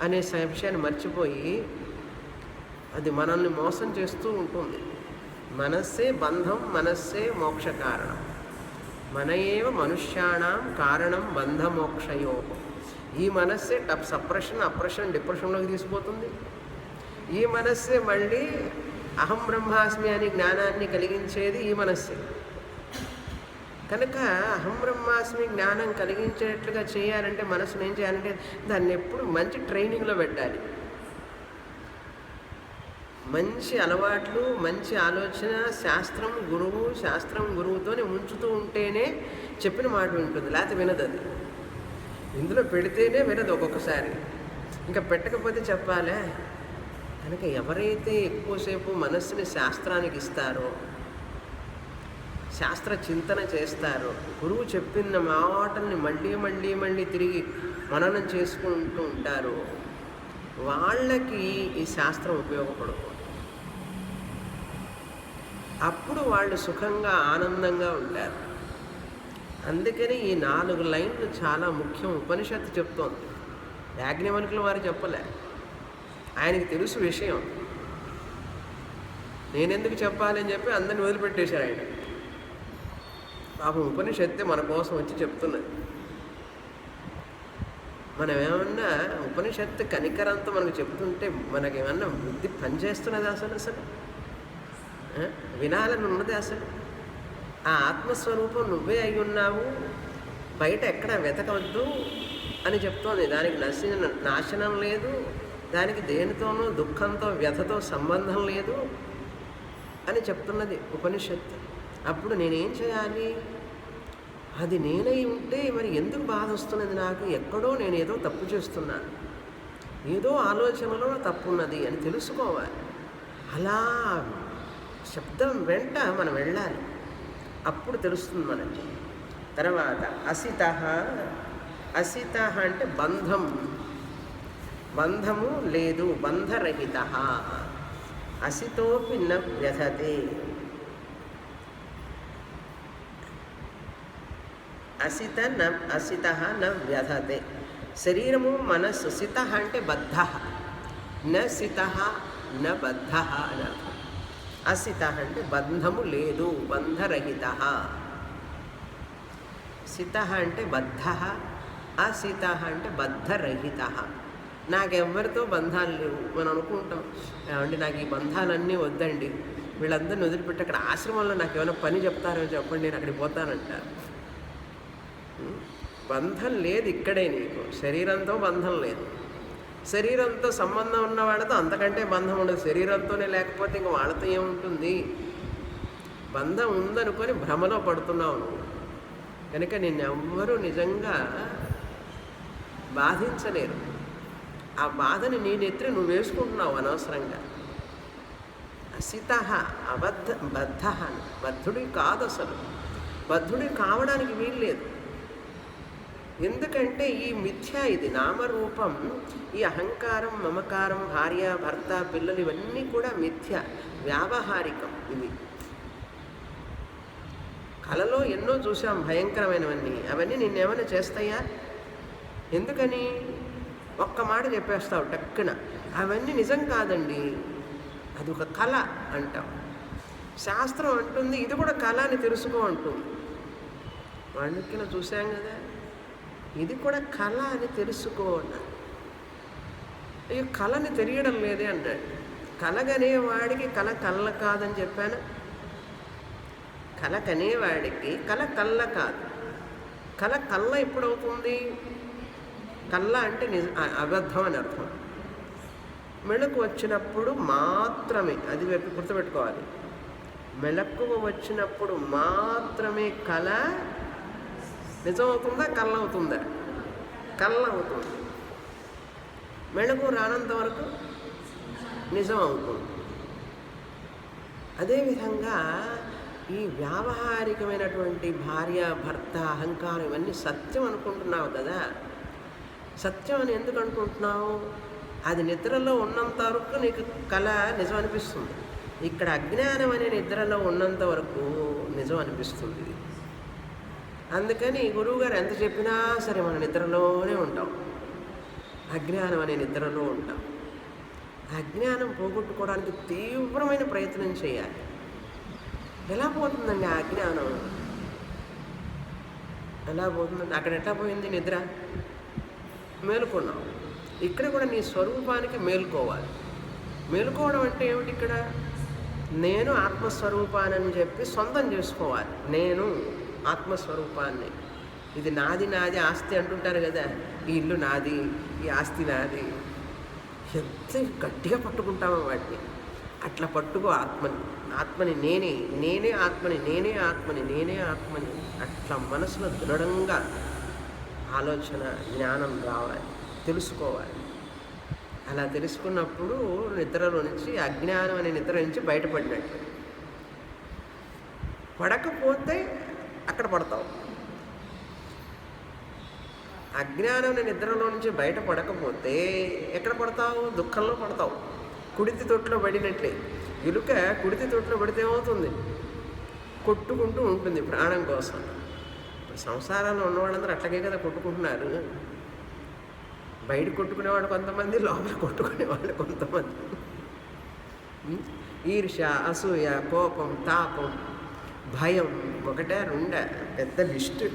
అనే విషయాన్ని మర్చిపోయి అది మనల్ని మోసం చేస్తూ ఉంటుంది. మనస్సే బంధం, మనస్సే మోక్ష కారణం. మన ఏవ మనుష్యాణం కారణం బంధమోక్షయో. ఈ మనస్సే సప్రెషన్, అప్రెషన్, డిప్రెషన్లోకి తీసుకుపోతుంది. ఈ మనస్సే మళ్ళీ అహం బ్రహ్మాస్మి అని జ్ఞానాన్ని కలిగించేది ఈ మనస్సే. కనుక అహం బ్రహ్మాస్మి జ్ఞానం కలిగించేట్లుగా చేయాలంటే మనసును ఏం చేయాలంటే దాన్ని ఎప్పుడు మంచి ట్రైనింగ్లో పెట్టాలి. మంచి అలవాట్లు, మంచి ఆలోచన, శాస్త్రం గురువుతోనే ఉంచుతూ ఉంటేనే చెప్పిన మాట ఉంటుంది. లేకపోతే వినదు. అది ఇందులో పెడితేనే వినదు ఒక్కొక్కసారి. ఇంకా పెట్టకపోతే చెప్పాలే. కనుక ఎవరైతే ఎక్కువసేపు మనస్సుని శాస్త్రానికి ఇస్తారో, శాస్త్ర చింతన చేస్తారో, గురువు చెప్పిన మాటల్ని మళ్ళీ తిరిగి మననం చేసుకుంటూ ఉంటారో వాళ్ళకి ఈ శాస్త్రం ఉపయోగపడుతుంది. అప్పుడు వాళ్ళు సుఖంగా ఆనందంగా ఉంటారు. అందుకని ఈ 4 లైన్లు చాలా ముఖ్యం. ఉపనిషత్తు చెప్తోంది. యాజ్ఞవల్కుల వారు చెప్పలే, ఆయనకి తెలుసు విషయం. నేనెందుకు చెప్పాలని చెప్పి అందరిని వదిలిపెట్టేశారు ఆయన. పాపం ఉపనిషత్తే మన కోసం వచ్చి చెప్తున్నది. మనం ఏమన్నా ఉపనిషత్తు కనికరంతో మనకు చెప్తుంటే మనకేమన్నా బుద్ధి పనిచేస్తున్నది? అసలు వినాలని ఉన్నది. అసలు ఆ ఆత్మస్వరూపం నువ్వే అయి ఉన్నావు, బయట ఎక్కడ వెతకవద్దు అని చెప్తోంది. దానికి నాశనం లేదు, దానికి దేనితోనూ దుఃఖంతో వ్యథతో సంబంధం లేదు అని చెప్తున్నది ఉపనిషత్తు. అప్పుడు నేనేం చేయాలి? అది నేనై ఉంటే మరి ఎందుకు బాధ వస్తున్నది నాకు? ఎక్కడో నేను ఏదో తప్పు చేస్తున్నాను, ఏదో ఆలోచనలో తప్పున్నది అని తెలుసుకోవాలి. అలా శబ్దం వెంట మనం వెళ్ళాలి. అప్పుడు తెలుస్తుంది మనకి. తర్వాత అసిత అంటే బంధము లేదు, బంధరహిత. అసితోపి న వ్యథతే. అసిత న వ్యథతే. శరీరము మనస్సు. సిత అంటే బద్ధ, న సిత న బద్ధ అని అర్థం. అసిత అంటే బంధము లేదు, బంధరహిత. సిత అంటే బద్ధ, అసిత అంటే బద్ధరహిత. నాకెవ్వరితో బంధాలు లేవు. మనం అనుకుంటాం, ఏమంటే నాకు ఈ బంధాలన్నీ వద్దండి, వీళ్ళందరినీ వదిలిపెట్టి అక్కడ ఆశ్రమంలో నాకు ఏమైనా పని చెప్తారో చెప్పండి, నేను అక్కడికి పోతానంటారు. బంధం లేదు ఇక్కడే. నీకు శరీరంతో బంధం లేదు. శరీరంతో సంబంధం ఉన్న వాళ్ళతో అంతకంటే బంధం ఉండదు. శరీరంతోనే లేకపోతే ఇంక వాళ్ళతో ఏముంటుంది? బంధం ఉందనుకొని భ్రమలో పడుతున్నావు నువ్వు. కనుక నిన్నెవ్వరూ నిజంగా బాధించలేరు. ఆ బాధని నీ నెత్తి నువ్వు వేసుకుంటున్నావు అనవసరంగా. అసిత బద్ధ. బద్ధుడి కాదు అసలు. బద్ధుడి కావడానికి వీల్లేదు. ఎందుకంటే ఈ మిథ్య, ఇది నామరూపం. ఈ అహంకారం, మమకారం, భార్య, భర్త, పిల్లలు ఇవన్నీ కూడా మిథ్య, వ్యావహారికం. ఇవి కలలో ఎన్నో చూసాం భయంకరమైనవన్నీ. అవన్నీ నిన్నేమైనా చేస్తాయా? ఎందుకని? ఒక్క మాట చెప్పేస్తావు టక్కున. అవన్నీ నిజం కాదండి, అది ఒక కళ అంటాం. శాస్త్రం అంటుంది ఇది కూడా కళ అని తెలుసుకో అంటుంది. వాళ్ళకి చూసాం కదా, ఇది కూడా కళ అని తెలుసుకో అన్నారు. అయ్యో కళని తెలియడం లేదే అన్నాడు. కలగనేవాడికి కళ కళ్ళ కాదని చెప్పాను. కళ కనేవాడికి కళ కళ్ళ కాదు. కళ కళ్ళ ఎప్పుడవుతుంది? కళ్ళ అంటే అబద్ధం అని అర్థం. మెళకు వచ్చినప్పుడు మాత్రమే, అది గుర్తుపెట్టుకోవాలి. మెళకువ వచ్చినప్పుడు మాత్రమే కళ నిజమవుతుందా, కళ్ళ అవుతుందా? కళ్ళ అవుతుంది. మెళకు రానంత వరకు నిజం అవుతుంది. అదేవిధంగా ఈ వ్యావహారికమైనటువంటి భార్య, భర్త, అహంకారం ఇవన్నీ సత్యం అనుకుంటున్నావు కదా! సత్యం అని ఎందుకు అనుకుంటున్నావు? అది నిద్రలో ఉన్నంత వరకు నీకు కల నిజం అనిపిస్తుంది. ఇక్కడ అజ్ఞానం అనే నిద్రలో ఉన్నంత వరకు నిజం అనిపిస్తుంది. అందుకని గురువుగారు ఎంత చెప్పినా సరే మన నిద్రలోనే ఉంటాం. అజ్ఞానం అనే నిద్రలో ఉంటాం. అజ్ఞానం పోగొట్టుకోవడానికి తీవ్రమైన ప్రయత్నం చేయాలి. ఎలా పోతుందండి ఆ అజ్ఞానం? ఎలా పోతుందండి? అక్కడ ఎట్లా పోయింది నిద్ర? మేలుకున్నాం. ఇక్కడ కూడా నీ స్వరూపానికి మేలుకోవాలి. మేలుకోవడం అంటే ఏమిటి? ఇక్కడ నేను ఆత్మస్వరూపానని చెప్పి సొంతం చేసుకోవాలి. నేను ఆత్మస్వరూపాన్ని. ఇది నాది నాది ఆస్తి అంటుంటారు కదా, ఈ ఇల్లు నాది, ఈ ఆస్తి నాది. ఎంత గట్టిగా పట్టుకుంటామో వాటిని. అట్లా పట్టుకో ఆత్మని. ఆత్మని నేనే, నేనే ఆత్మని, నేనే ఆత్మని, నేనే ఆత్మని. అట్లా మనసులో దృఢంగా ఆలోచన, జ్ఞానం రావాలి, తెలుసుకోవాలి. అలా తెలుసుకున్నప్పుడు నిద్రలో నుంచి, అజ్ఞానం అనే నిద్ర నుంచి బయటపడినట్టు. పడకపోతే అక్కడ పడతావు. అజ్ఞానం అనే నిద్రలో నుంచి బయటపడకపోతే ఎక్కడ పడతావు? దుఃఖంలో పడతావు. కుడితి తొట్టులో పడినట్లే. ఎలుక కుడితి తొట్టులో పడితే ఏమవుతుంది? కొట్టుకుంటూ ఉంటుంది ప్రాణం కోసం. ఇప్పుడు సంసారాల్లో ఉన్నవాళ్ళందరూ అట్లాగే కదా కొట్టుకుంటున్నారు. బయట కొట్టుకునేవాడు కొంతమంది, లోపల కొట్టుకునేవాడు కొంతమంది. ఈర్ష్య, అసూయ, కోపం, తాపం, భయం ఒకటే రెండ పెద్ద లిస్టు.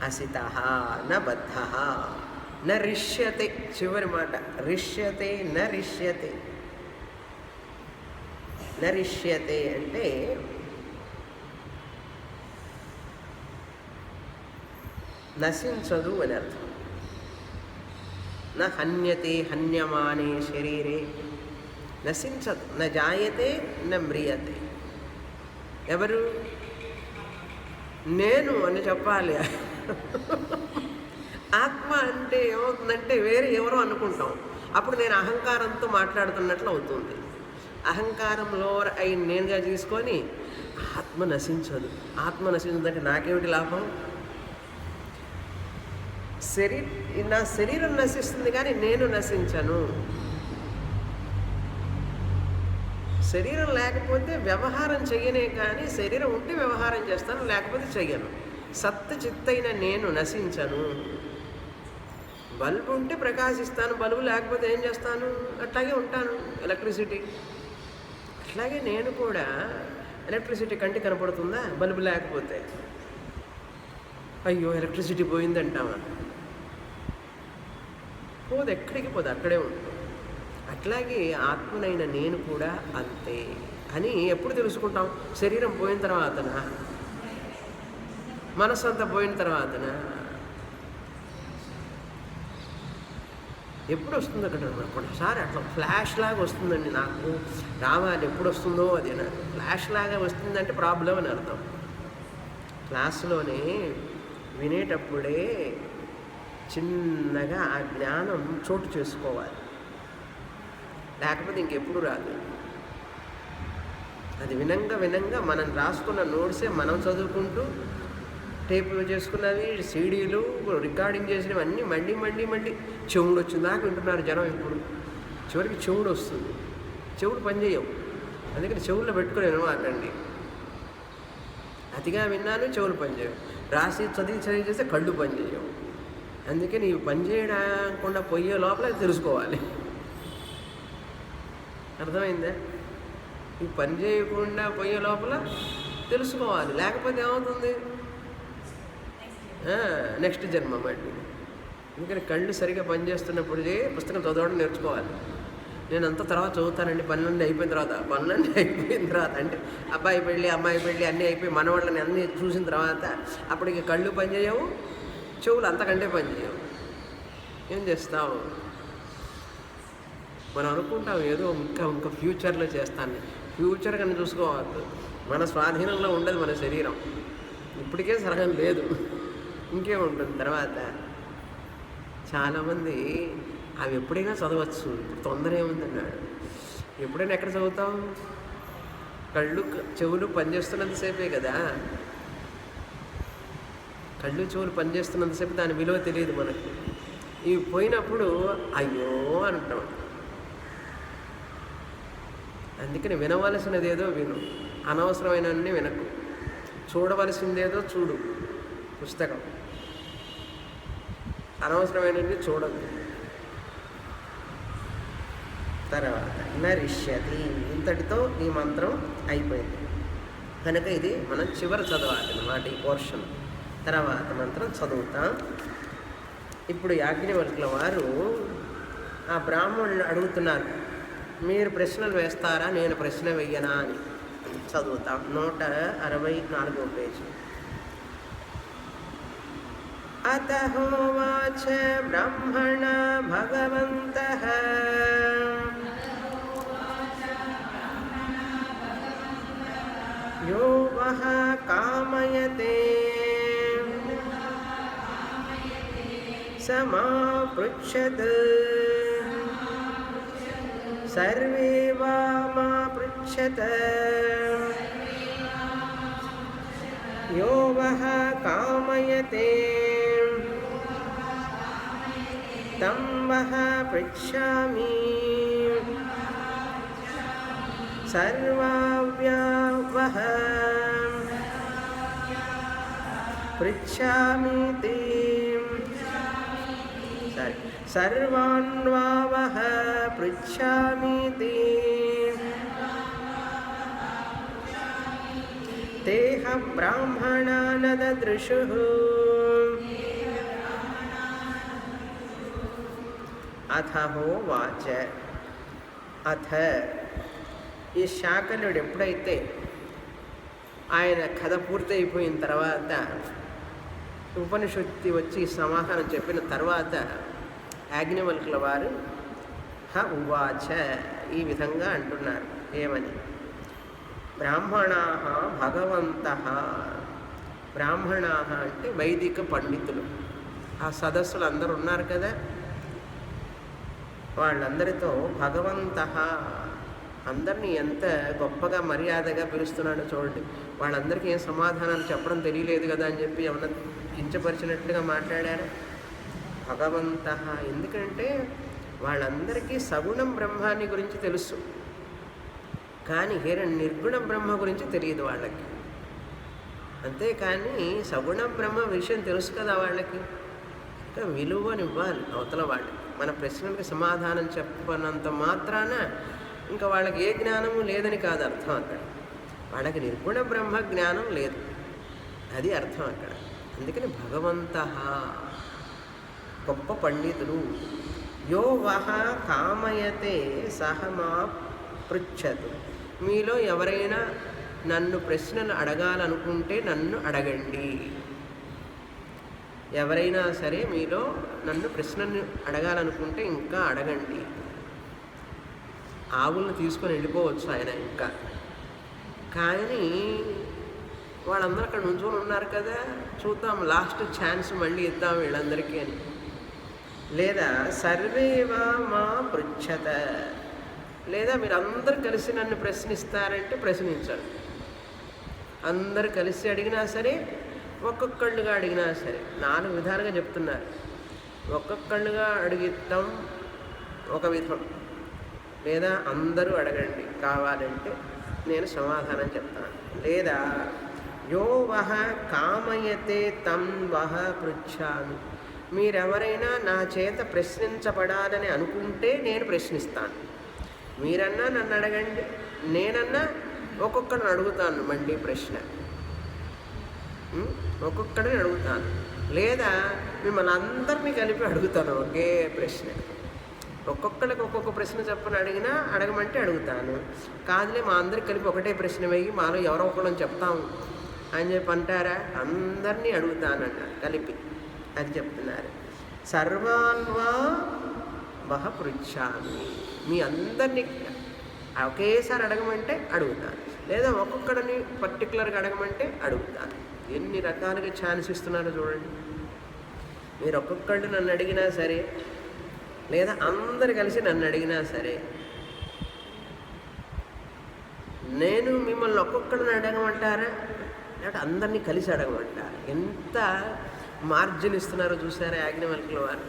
అసిత న బద్ధ న రిష్యతే. చివరి మాట రిష్యతే న రిష్యతే. న రిష్యతే అంటే నశించదు అని అర్థం. న హన్యతే హన్యమానే శరీరే. నశించదు. న జాయతే న మ్రియతే. ఎవరు? నేను అని చెప్పాలి. ఆత్మ అంటే ఏమవుతుందంటే వేరే ఎవరో అనుకుంటాం. అప్పుడు నేను అహంకారంతో మాట్లాడుతున్నట్లు అవుతుంది. అహంకారంలో అయి నేనుగా తీసుకొని ఆత్మ నశించదు. ఆత్మ నశించదంటే నాకేమిటి లాభం? నా శరీరం నశిస్తుంది కానీ నేను నశించను. శరీరం లేకపోతే వ్యవహారం చెయ్యనే కానీ శరీరం ఉంటే వ్యవహారం చేస్తాను, లేకపోతే చెయ్యను. సత్ చిత్తైన నేను నశించను. బల్బు ఉంటే ప్రకాశిస్తాను, బల్బు లేకపోతే ఏం చేస్తాను? అట్లాగే ఉంటాను. ఎలక్ట్రిసిటీ అట్లాగే నేను కూడా. ఎలక్ట్రిసిటీ కంటికి కనపడుతుందా బల్బు లేకపోతే? అయ్యో ఎలక్ట్రిసిటీ పోయిందంటావా? పోదు, ఎక్కడికి పోదు, అక్కడే ఉంటుంది. అట్లాగే ఆత్మనైన నేను కూడా అంతే అని ఎప్పుడు తెలుసుకుంటాం? శరీరం పోయిన తర్వాతనా? మనసు అంతా పోయిన తర్వాతనా? ఎప్పుడు వస్తుందో అక్కడ ఒకసారి అట్లా ఫ్లాష్ లాగా వస్తుందండి. నాకు రావాలి, ఎప్పుడు వస్తుందో అది. ఫ్లాష్ లాగా వస్తుందంటే ప్రాబ్లం అని అర్థం. క్లాసులోనే వినేటప్పుడే చిన్నగా ఆ జ్ఞానం చోటు చేసుకోవాలి, లేకపోతే ఇంకెప్పుడు రాదు. అది వినంగా వినంగా మనం రాసుకున్న నోట్సే మనం చదువుకుంటూ, టేప్ చేసుకున్నవి, సీడీలు, రికార్డింగ్ చేసినవి అన్నీ మళ్ళీ చెవుడు వచ్చిందాకా వింటున్నారు జనం. ఇప్పుడు చివరికి చెవుడు వస్తుంది. చెవుడు పనిచేయవు, అందుకని చెవుల్లో పెట్టుకునేను మాకండి. అతిగా విన్నాను, చెవులు పనిచేయవు. రాసి చదివి చేస్తే కళ్ళు పనిచేయవు. అందుకని ఇవి పనిచేయకుండా పోయే లోపల తెలుసుకోవాలి. అర్థమైందా? ఈ పని చేయకుండా పోయే లోపల తెలుసుకోవాలి, లేకపోతే ఏమవుతుంది? నెక్స్ట్ జన్మ మళ్ళీ. ఎందుకని కళ్ళు సరిగా పనిచేస్తున్నప్పుడే పుస్తకం చదవడం నేర్చుకోవాలి. నేను అంత తర్వాత చదువుతానండి, పనులన్నీ అయిపోయిన తర్వాత అంటే అబ్బాయి పెళ్ళి, అమ్మాయి పెళ్ళి అన్నీ అయిపోయి మనవాళ్ళని అన్నీ చూసిన తర్వాత అప్పటికి కళ్ళు పనిచేయవు, చెవులు అంతకంటే పనిచేయవు. ఏం చేస్తావు? మనం అనుకుంటాం ఏదో ఇంకా ఫ్యూచర్లో చేస్తాను. ఫ్యూచర్ కన్నా చూసుకోవద్దు. మన స్వాధీనంలో ఉండదు మన శరీరం. ఇప్పటికే సరహం లేదు, ఇంకేముంటుంది తర్వాత. చాలామంది అవి ఎప్పుడైనా చదవచ్చు, ఇప్పుడు తొందర ఏముందన్నాడు. ఎప్పుడైనా ఎక్కడ చదువుతాం? కళ్ళు చెవులు పనిచేస్తున్నంతసేపే కదా. కళ్ళు చెవులు పనిచేస్తున్నంతసేపు దాని విలువ తెలియదు మనకు. ఇవి పోయినప్పుడు అయ్యో అంటాం. అందుకని వినవలసినదేదో విను, అనవసరమైనవన్నీ వినకు. చూడవలసిందేదో చూడు, పుస్తకం. అనవసరమైనవి చూడద్దు. తర్వాత నరిష్యతి, ఇంతటితో ఈ మంత్రం అయిపోయింది. కనుక ఇది మనం చివరి చదవాలి అన్నమాట ఈ పోర్షన్. తర్వాత మంత్రం చదువుతాం. ఇప్పుడు యాజ్ఞవల్కుల వారు ఆ బ్రాహ్మణులు అడుగుతున్నారు, మీరు ప్రశ్నలు వేస్తారా, నేను ప్రశ్న వెయ్యనా అని. చదువుతాం. 164వ పేజీ. అతహోవాచ బ్రహ్మణ భగవంతః యో వః కామయతే సమాపృచ్ఛత్ సర్వే వా మా పృచ్ఛత యో వః కామయతే తం వః పృచ్ఛామి సర్వావ్యా వః పృచ్ఛామితి సర్వాన్ వః పృచ్ఛామితి తేహ బ్రాహ్మణా న దదృశుః అథహోవాచ. అథ ఈ శాకలుడు ఎప్పుడైతే ఆయన కథ పూర్తయిపోయిన తర్వాత ఉపనిషత్తి వచ్చి సమాధానం చెప్పిన తర్వాత యాజ్ఞవల్కుల వారు హ ఉవాచ ఈ విధంగా అంటున్నారు. ఏమని? బ్రాహ్మణాః భగవంతః. బ్రాహ్మణాః అంటే వైదిక పండితులు. ఆ సదస్సులు అందరూ ఉన్నారు కదా, వాళ్ళందరితో భగవంతః, అందరినీ ఎంత గొప్పగా మర్యాదగా పిలుస్తున్నాడో చూడండి. వాళ్ళందరికీ ఏం సమాధానాలు చెప్పడం తెలియలేదు కదా అని చెప్పి ఏమన్నా కించపరిచినట్లుగా మాట్లాడారు. భగవంతః ఎందుకంటే వాళ్ళందరికీ సగుణం బ్రహ్మాన్ని గురించి తెలుసు, కానీ నిర్గుణ బ్రహ్మ గురించి తెలియదు వాళ్ళకి. అంతేకాని సగుణ బ్రహ్మ విషయం తెలుసు కదా వాళ్ళకి. ఇంకా విలువనివ్వాలి అవతల వాళ్ళకి. మన ప్రశ్నలకు సమాధానం చెప్పనంత మాత్రాన ఇంకా వాళ్ళకి ఏ జ్ఞానము లేదని కాదు అర్థం. అక్కడ వాళ్ళకి నిర్గుణ బ్రహ్మ జ్ఞానం లేదు, అది అర్థం అక్కడ. అందుకని భగవంతః గొప్ప పండితులు. యో వః కామయతే సహ మా పృచ్ఛతు. మీలో ఎవరైనా నన్ను ప్రశ్నలు అడగాలనుకుంటే నన్ను అడగండి. ఎవరైనా సరే మీలో నన్ను ప్రశ్నలు అడగాలనుకుంటే ఇంకా అడగండి. ఆవులను తీసుకొని వెళ్ళిపోవచ్చు ఆయన ఇంకా, కానీ వాళ్ళందరూ అక్కడ నుంచొని ఉన్నారు కదా, చూద్దాం లాస్ట్ ఛాన్స్ మళ్ళీ ఇద్దాం వీళ్ళందరికీ అని. లేదా సర్వేవా మా పృచ్ఛత, లేదా మీరు అందరు కలిసి నన్ను ప్రశ్నిస్తారంటే ప్రశ్నించండి. అందరు కలిసి అడిగినా సరే, ఒక్కొక్కళ్ళుగా అడిగినా సరే, 4 విధాలుగా చెప్తున్నారు. ఒక్కొక్కళ్ళుగా అడిగిస్తాం ఒక విధం, లేదా అందరూ అడగండి కావాలంటే నేను సమాధానం చెప్తాను. లేదా యో వః కామయతే తం వః పృచ్ఛామి. మీరెవరైనా నా చేత ప్రశ్నించబడాలని అనుకుంటే నేను ప్రశ్నిస్తాను. మీరన్నా నన్ను అడగండి, నేనన్నా ఒక్కొక్కడిని అడుగుతాను మళ్ళీ ప్రశ్న, ఒక్కొక్కడిని అడుగుతాను. లేదా మిమ్మల్ని అందరినీ కలిపి అడుగుతాను ఒకే ప్రశ్న. ఒక్కొక్కడికి ఒక్కొక్క ప్రశ్న చెప్పని అడగమంటే అడుగుతాను. కాదులే మా అందరికి కలిపి ఒకటే ప్రశ్న వేయి, మాలో ఎవరో ఒకళ్ళని చెప్తాము అని చెప్పి అంటారా, అందరినీ అడుగుతానన్న కలిపి, అది చెప్తున్నారు. సర్వాన్వా వః పృచ్ఛామి. మీ అందరినీ ఒకేసారి అడగమంటే అడుగుతాను, లేదా ఒక్కొక్కడిని పర్టికులర్గా అడగమంటే అడుగుతాను. ఎన్ని రకాలుగా ఛాన్స్ ఇస్తున్నారో చూడండి. మీరు ఒక్కొక్కళ్ళు నన్ను అడిగినా సరే, లేదా అందరు కలిసి నన్ను అడిగినా సరే, నేను మిమ్మల్ని ఒక్కొక్కడిని అడగమంటారా, లేకపోతే అందరినీ కలిసి అడగమంటారా? ఎంత మార్జిన్ ఇస్తున్నారో చూసారా యాజ్ఞవల్కుల వారు.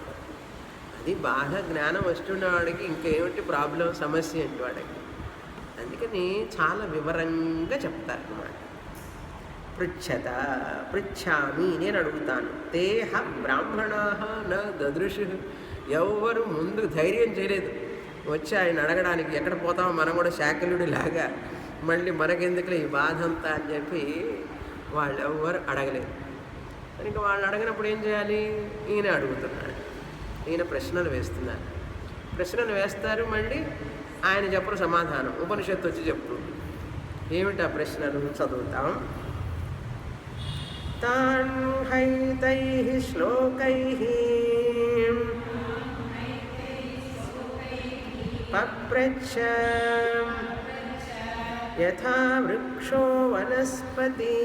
అది బాగా జ్ఞానం వస్తున్నవాడికి ఇంకేమిటి ప్రాబ్లం, సమస్య ఏంటి వాడికి. అందుకని చాలా వివరంగా చెప్తారన్నమాట. పృచ్ఛత పృచ్ఛామి, నేను అడుగుతాను. తేహ బ్రాహ్మణా న దదృశు, ఎవరు ముందు ధైర్యం చేయలేదు వచ్చి ఆయన అడగడానికి. ఎక్కడ పోతామో మనం కూడా శాకిలుడి లాగా మళ్ళీ మనకెందుకులే ఈ బాధ అంతా అని చెప్పి వాళ్ళు ఎవరు అడగలేదు. కనుక వాళ్ళు అడగినప్పుడు ఏం చేయాలి? ఈయన అడుగుతున్నాడు, ఈయన ప్రశ్నలు వేస్తున్నారు. ప్రశ్నలు వేస్తారు, మళ్ళీ ఆయన చెప్పరు సమాధానం. ఉపనిషత్తు వచ్చి చెప్తుంది. ఏమిటి ఆ ప్రశ్నలు? చదువుతాం. తాన్ హైతైః శ్లోకైః పప్రచ్ఛ యథా వృక్షో వనస్పతి.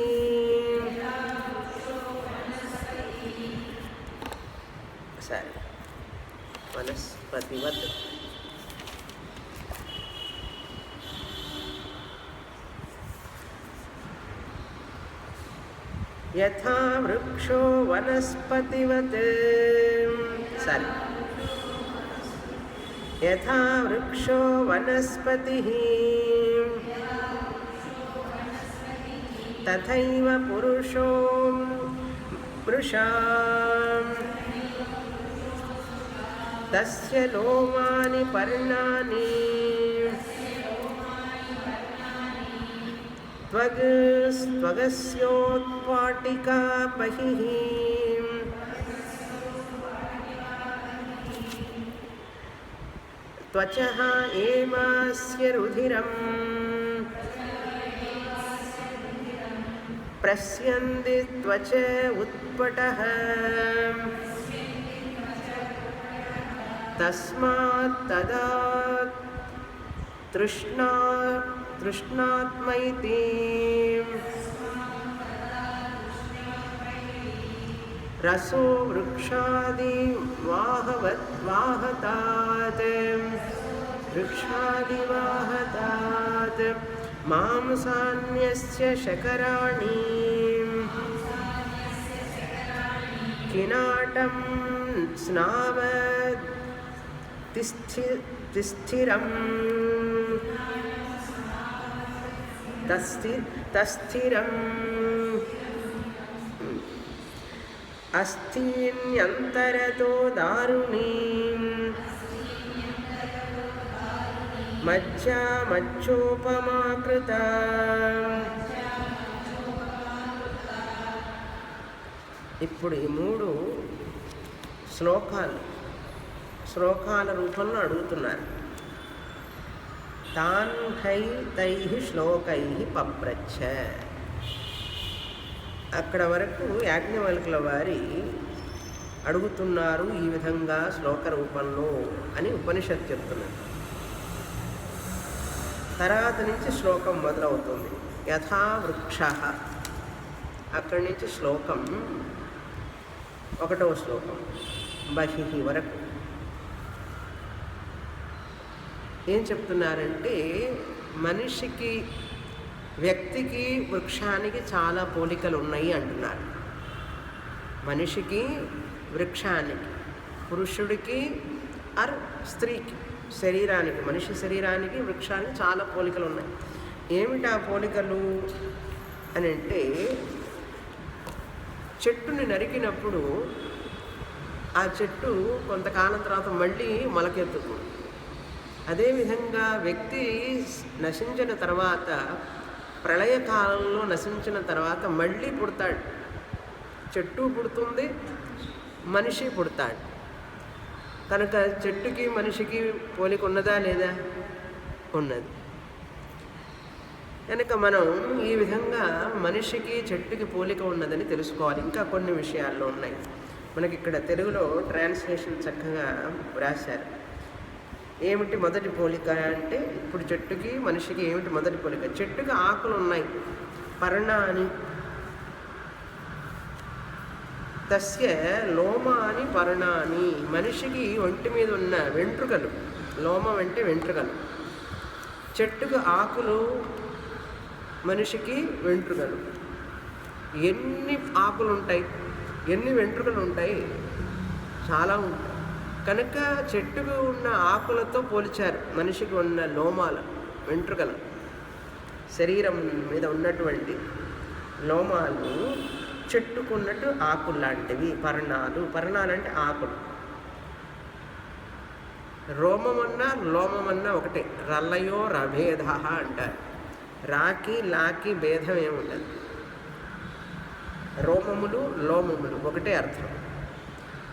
సరే, వనస్పతివత్. యథా వృక్షో వనస్పతివత్. సరే, యథా వృక్షో వనస్పతిః తథైవ పురుషో మృషా తస్య లోమాని పర్ణాని త్వగస్యోత్పాటికా బహిః త్వచః ఏమాస్య రుధిరం ప్రస్యంది త్వచ ఉత్పటః తస్మాత్ తదా తృష్ణాత్మైతి రసో వృక్షాది వాహతాత్ వృక్షాదివాహతాత్ మాంసాన్యస్య శకరాణి కినాటం స్నావత్ తిస్థిరం తస్థిరం అస్థీన్యంతరతో దారుణీం మజ్జా మజ్జోపమాకృత. ఇప్పుడు ఈ మూడు శ్లోకాల రూపంలో అడుగుతున్నారు. తాన్ హై తైః శ్లోకైః పప్రచ్ఛ. అక్కడ వరకు యాజ్ఞవల్కుల వారి అడుగుతున్నారు ఈ విధంగా శ్లోక రూపంలో అని ఉపనిషత్తు చెప్తున్నారు. తర్వాత నుంచి శ్లోకం మొదలవుతుంది. యథా వృక్ష, అక్కడి నుంచి శ్లోకం 1వ శ్లోకం బహిః వరకు ఏం చెప్తున్నారంటే, మనిషికి వ్యక్తికి వృక్షానికి చాలా పోలికలు ఉన్నాయి అంటున్నారు. మనిషికి వృక్షానికి, పురుషుడికి ఆర్ స్త్రీకి, శరీరానికి, మనిషి శరీరానికి వృక్షానికి చాలా పోలికలు ఉన్నాయి. ఏమిటి ఆ పోలికలు అని అంటే, చెట్టుని నరికినప్పుడు ఆ చెట్టు కొంతకాలం తర్వాత మళ్ళీ మొలకెత్తుతుంది. అదేవిధంగా వ్యక్తి నశించిన తర్వాత, ప్రళయకాలంలో నశించిన తర్వాత మళ్ళీ పుడతాడు. చెట్టు పుడుతుంది, మనిషి పుడతాడు. కనుక చెట్టుకి మనిషికి పోలిక ఉన్నదా లేదా? ఉన్నది. కనుక మనం ఈ విధంగా మనిషికి చెట్టుకి పోలిక ఉన్నదని తెలుసుకోవాలి. ఇంకా కొన్ని విషయాల్లో ఉన్నాయి. మనకి ఇక్కడ తెలుగులో ట్రాన్స్లేషన్ చక్కగా వ్రాశారు. ఏమిటి మొదటి పోలిక అంటే, ఇప్పుడు చెట్టుకి మనిషికి ఏమిటి మొదటి పోలిక? చెట్టుకి ఆకులు ఉన్నాయి, పర్ణాని. తస్య లోమాని పర్ణాని. మనిషికి ఒంటి మీద ఉన్న వెంట్రుకలు, లోమం అంటే వెంట్రుకలు. చెట్టుకు ఆకులు మనిషికి వెంట్రుకలు. ఎన్ని ఆకులు ఉంటాయి, ఎన్ని వెంట్రుకలు ఉంటాయి? చాలా ఉంటాయి. కనుక చెట్టుకు ఉన్న ఆకులతో పోల్చారు మనిషికి ఉన్న లోమాల వెంట్రుకలు. శరీరం మీద ఉన్నటువంటి లోమాలు చెట్టుకున్నట్టు ఆకులు లాంటివి. పర్ణాలు, పర్ణాలు అంటే ఆకులు. రోమమన్నా లోమమన్నా ఒకటే. రల్లయో రభేద అంటారు. రాకి లాకి భేదం ఏముండదు. రోమములు లోమములు ఒకటే అర్థం.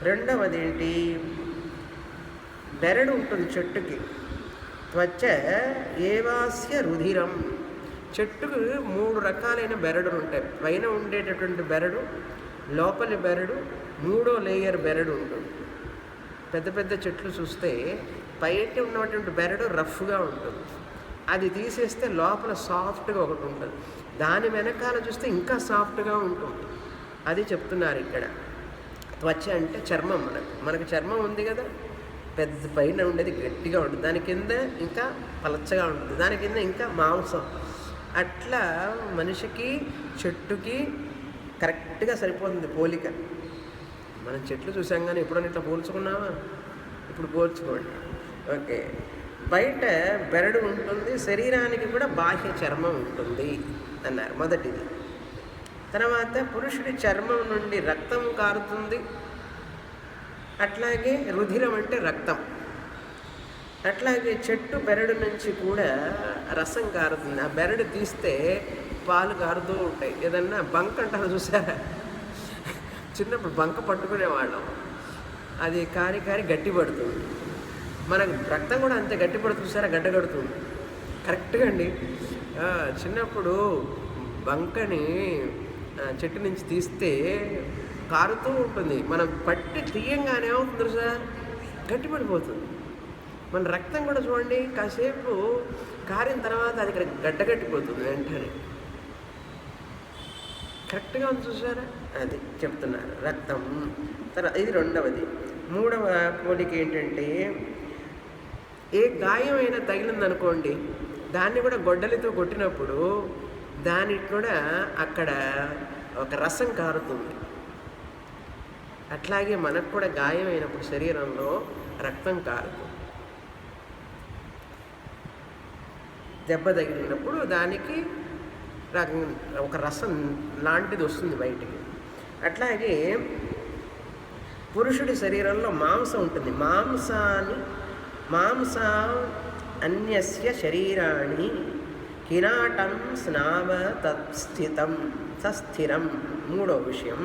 రెండవది ఏంటి? బెరడు ఉంటుంది చెట్టుకి. త్వచ ఏవాస్య రుధిరం. చెట్టుకు 3 రకాలైన బెరడులు ఉంటాయి. పైన ఉండేటటువంటి బెరడు, లోపలి బెరడు, 3వ లేయర్ బెరడు ఉంటుంది. పెద్ద పెద్ద చెట్లు చూస్తే బయట ఉన్నటువంటి బెరడు రఫ్గా ఉంటుంది. అది తీసేస్తే లోపల సాఫ్ట్గా ఒకటి ఉంటుంది. దాని వెనకాల చూస్తే ఇంకా సాఫ్ట్గా ఉంటుంది. అది చెప్తున్నారు ఇక్కడ. త్వచ అంటే చర్మం. మనకు చర్మం ఉంది కదా, పెద్ద పైన ఉండేది గట్టిగా ఉంటుంది, దాని కింద ఇంకా పలచగా ఉంటుంది, దాని కింద ఇంకా మాంసం. అట్లా మనిషికి చెట్టుకి కరెక్ట్గా సరిపోతుంది పోలిక. మనం చెట్లు చూసాం కానీ ఎప్పుడైనా ఇట్లా పోల్చుకున్నామా? ఇప్పుడు పోల్చుకోండి. ఓకే. బయట బెరడు ఉంటుంది, శరీరానికి కూడా బాహ్య చర్మం ఉంటుంది అన్నారు. మొదటిది. తర్వాత పురుషుడి చర్మం నుండి రక్తం కారుతుంది. అట్లాగే రుధిరం అంటే రక్తం. అట్లాగే చెట్టు బెరడు నుంచి కూడా రసం కారుతుంది. ఆ బెరడు తీస్తే పాలు కారుతూ ఉంటాయి. ఏదన్నా బంక్ అంటారు చూసారా? చిన్నప్పుడు బంక పట్టుకునేవాళ్ళం. అది కారి కారి గట్టి పడుతుంది. మనకు రక్తం కూడా అంతే గట్టి పడుతుంది చూసారా? గడ్డ కడుతుంది. కరెక్ట్గా అండి. చిన్నప్పుడు బంకని చెట్టు నుంచి తీస్తే కారుతూ ఉంటుంది. మనం పట్టి తీయంగానే ఏమవుతుంది సార్? గట్టి పడిపోతుంది. మన రక్తం కూడా చూడండి, కాసేపు కారిన తర్వాత అది ఇక్కడ గడ్డగట్టిపోతుంది వెంటనే. కరెక్ట్గా ఉంది చూసారా? అది చెప్తున్నారు రక్తం. తర్వాత ఇది రెండవది. మూడవ పోలిక ఏంటంటే, ఏ గాయమైనా తగిలిందనుకోండి, దాన్ని కూడా గొడ్డలితో కొట్టినప్పుడు దానికి కూడా అక్కడ ఒక రసం కారుతుంది. అట్లాగే మనకు కూడా గాయమైనప్పుడు శరీరంలో రక్తం కారుతుంది. దెబ్బ తగిలినప్పుడు దానికి ఒక రసం లాంటిది వస్తుంది బయటికి. అట్లాగే పురుషుడి శరీరంలో మాంసం ఉంటుంది. మాంస అన్యస్య శరీరాణి కిరాటం స్నావ తత్స్థితం సస్థిరం. మూడో విషయం,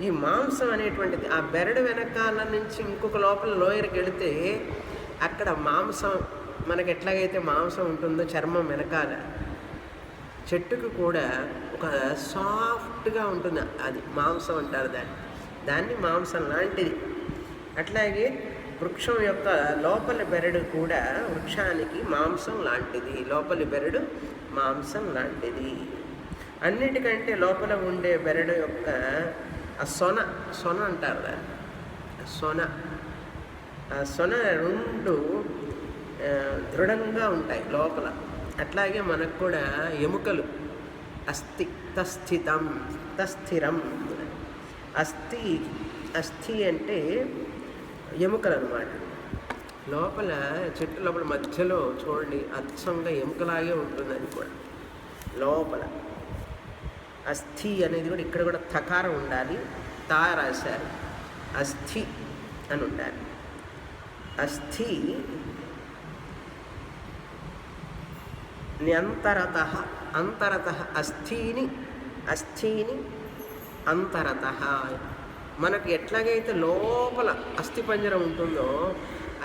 ఈ మాంసం అనేటువంటిది ఆ బెరడు వెనకాల నుంచి ఇంకొక లోపల లోయర్కి వెళితే అక్కడ మాంసం, మనకి ఎట్లాగైతే మాంసం ఉంటుందో చర్మం వెనకాల, చెట్టుకు కూడా ఒక సాఫ్ట్గా ఉంటుంది. అది మాంసం అంటారు దాన్ని మాంసం లాంటిది. అట్లాగే వృక్షం యొక్క లోపలి బెరడు కూడా వృక్షానికి మాంసం లాంటిది. లోపలి బెరడు మాంసం లాంటిది. అన్నిటికంటే లోపల ఉండే బెరడు యొక్క ఆ సొన అంటారు దాన్ని. ఆ సొన రెండు దృఢంగా ఉంటాయి లోపల. అట్లాగే మనకు కూడా ఎముకలు తస్థిరం. అస్థి అంటే ఎముకలు అన్నమాట. లోపల చెట్టు లోపల మధ్యలో చూడండి అచ్చంగా ఎముకలాగే ఉంటుంది. అది కూడా లోపల అస్థి అనేది కూడా ఇక్కడ కూడా థకారం ఉండాలి. తా రాశారు. అస్థి అని ఉండాలి. అస్థి అంతరత అస్థిని అంతరత. మనకు ఎట్లాగైతే లోపల అస్థిపంజరం ఉంటుందో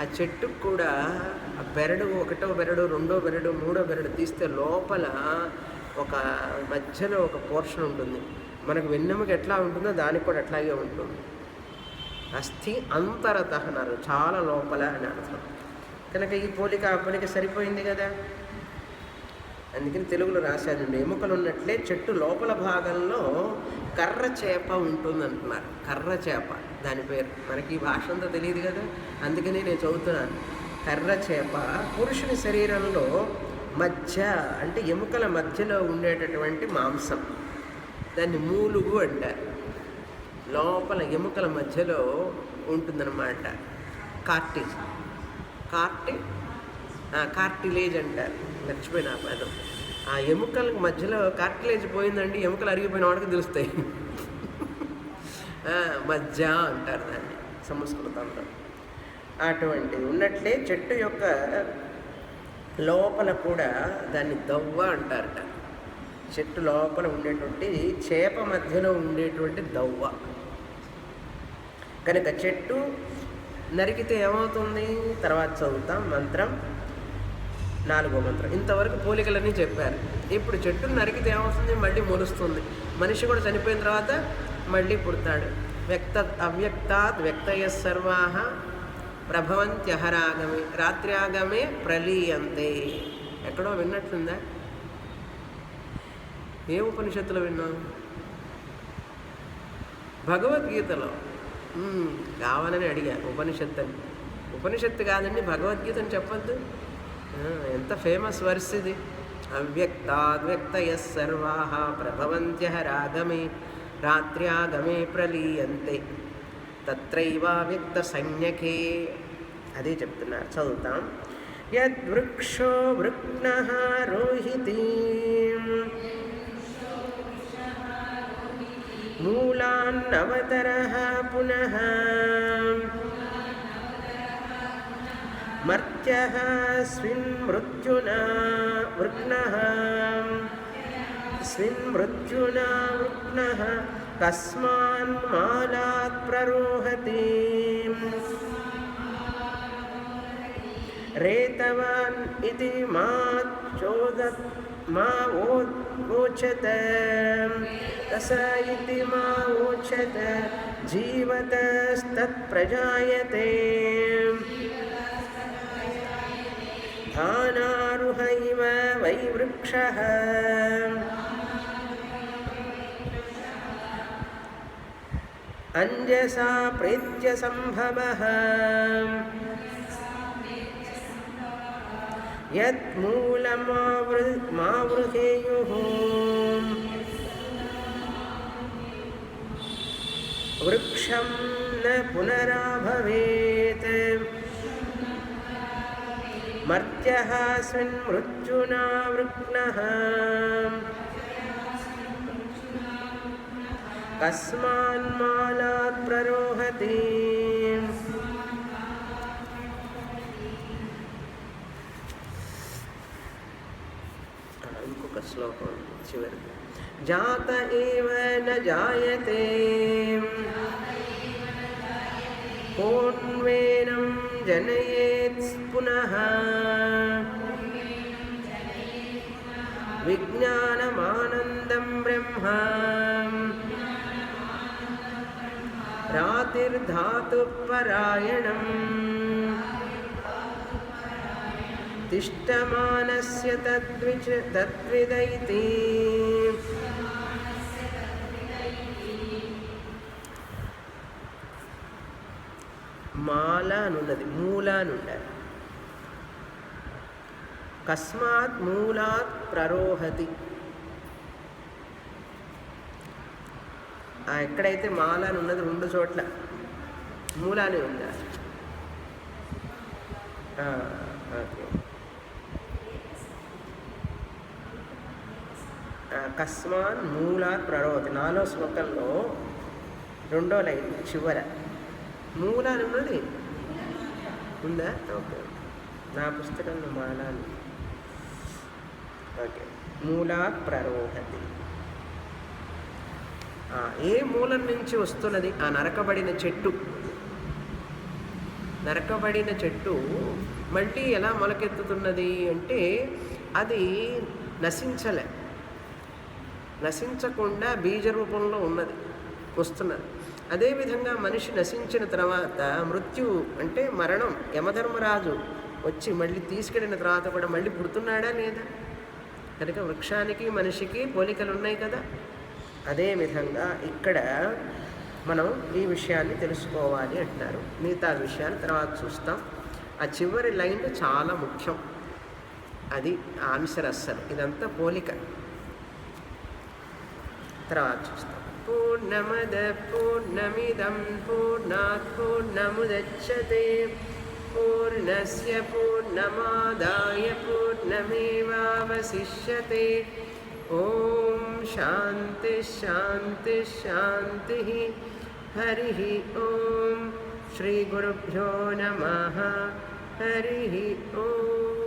ఆ చెట్టుకు కూడా ఆ బెరడు, ఒకటో బెరడు, రెండో బెరడు, మూడో బెరడు తీస్తే లోపల ఒక మధ్యలో ఒక పోర్షన్ ఉంటుంది. మనకు వెన్నెముక ఎట్లా ఉంటుందో దానికి కూడా అట్లాగే ఉంటుంది. అస్థి అంతరత అన్నారు, చాలా లోపల అని అర్థం. కనుక ఈ పోలిక ఆ పోలిక సరిపోయింది కదా. అందుకని తెలుగులో రాశాను, ఎముకలు ఉన్నట్లే చెట్టు లోపల భాగంలో కర్ర చేప ఉంటుంది అంటున్నారు. కర్ర చేప దాని పేరు. మనకి ఈ భాష అంతా తెలియదు కదా, అందుకని నేను చదువుతున్నాను. కర్ర చేప పురుషుని శరీరంలో మధ్య అంటే ఎముకల మధ్యలో ఉండేటటువంటి మాంసం, దాన్ని మూలుగు అంటారు. లోపల ఎముకల మధ్యలో ఉంటుందన్నమాట కార్టిజ్. కార్టిలేజ్ అంటారు, మర్చిపోయిన పదం. ఆ ఎముకల మధ్యలో కార్టిలేజ్ పోయిందండి, ఎముకలు అరిగిపోయిన వాడికి తెలుస్తాయి. మధ్య అంటారు దాన్ని సంస్కృతంలో. అటువంటిది ఉన్నట్లే చెట్టు యొక్క లోపల కూడా దాన్ని దవ్వ అంటారట. చెట్టు లోపల ఉండేటువంటి చేప మధ్యలో ఉండేటువంటి దవ్వ. కనుక చెట్టు నరికితే ఏమవుతుంది తర్వాత చదువుతాం మంత్రం, 4వ మంత్రం. ఇంతవరకు పోలికలన్నీ చెప్పారు. ఇప్పుడు చెట్టును నరికితే ఏమవుతుంది, మళ్ళీ మొలుస్తుంది. మనిషి కూడా చనిపోయిన తర్వాత మళ్ళీ పుడతాడు. అవ్యక్తాత్ వ్యక్తయ సర్వాః ప్రభవంత్యహరాగమే రాత్ర్యాగమే ప్రలీయంతే. ఎక్కడో విన్నట్లుందా? ఏ ఉపనిషత్తులో విన్నాం? భగవద్గీతలో. కావాలని అడిగా ఉపనిషత్తు అని. ఉపనిషత్తు కాదండి, భగవద్గీతని చెప్పద్దు. ఎంత ఫేమస్ వర్స్ ఇది. అవ్యక్తాద్వ్యక్తయ సర్వాః ప్రభవంత్యహరాగమే రాత్ర్యాగమే ప్రలీయంతే తత్రైవావ్యక్త సంజ్ఞకే. అదే చెప్తున్నారు, చదువుతాం. యద్వృక్షో వృక్ణః రోహితీ మూలాన్నవతరః పునః మర్త్యః స్విన్మృత్యునా వృక్ణః కస్మాన్మాలాత్ ప్రరోహతి రేతవాన్ ఇతి మావోచత తస ఇతి మావోచత జీవతస్తత్ప్రజాయతే ధానారుహ ఇవ వై వృక్షః అంజసా ప్రేత్య సంభవః యత్మూలమావృహేయుః వృక్షం న పునరాభవేత్ మర్త్యః స్విన్మృత్యునా వృక్ణః కస్మాన్మాలాత్ ప్రరోహతి. ఇంకొక శ్లోకం చివరి. జాత ఏవ న జాయతే కోన్వేనం జనయేత్ పునః విజ్ఞానమానందం బ్రహ్మ రాతిర్ధాతుపరాయణం తిష్టమానస్య తద్విదైతి. మాల అనున్నది, మూల అనుండాలి. కస్మాత్ మూలాత్ ప్రరోహతి. ఎక్కడైతే మాల అని ఉన్నది 2 చోట్ల మూలానే ఉండాలి. ఓకే. కస్మాన్ మూలాత్ ప్రరోహతి 4వ శ్లోకంలో 2వ లైన్ చివర మూల అని ఉన్నది ఉందా? ఓకే, నా పుస్తకంలో మాల అని. ఓకే, మూలాత్ ప్రరోహతి. ఏ మూలం నుంచి వస్తున్నది? ఆ నరకబడిన చెట్టు. నరకబడిన చెట్టు మళ్ళీ ఎలా మొలకెత్తుతున్నది అంటే అది నశించకుండా బీజ రూపంలో ఉన్నది, వస్తున్నది. అదేవిధంగా మనిషి నశించిన తర్వాత మృత్యు అంటే మరణం, యమధర్మరాజు వచ్చి మళ్ళీ తీసుకెళ్ళిన తర్వాత కూడా మళ్ళీ పుడుతున్నాడా లేదా? కనుక వృక్షానికి మనిషికి పోలికలు ఉన్నాయి కదా. అదేవిధంగా ఇక్కడ మనం ఈ విషయాన్ని తెలుసుకోవాలి అంటున్నారు. మిగతా విషయాన్ని తర్వాత చూస్తాం. ఆ చివరి లైన్ చాలా ముఖ్యం. అది ఆన్సర్ అస్సలు. ఇదంతా పోలిక. తర్వాత చూస్తాం. పూర్ణమద పూర్ణమిదం పూర్ణాత్ పూర్ణముదచ్యతే పూర్ణస్య పూర్ణమాదాయ పూర్ణమేవావశిష్యతే. ఓం శాంతి శాంతి శాంతి. హరి ఓం. శ్రీ గురుభ్యో నమః. హరి ఓం.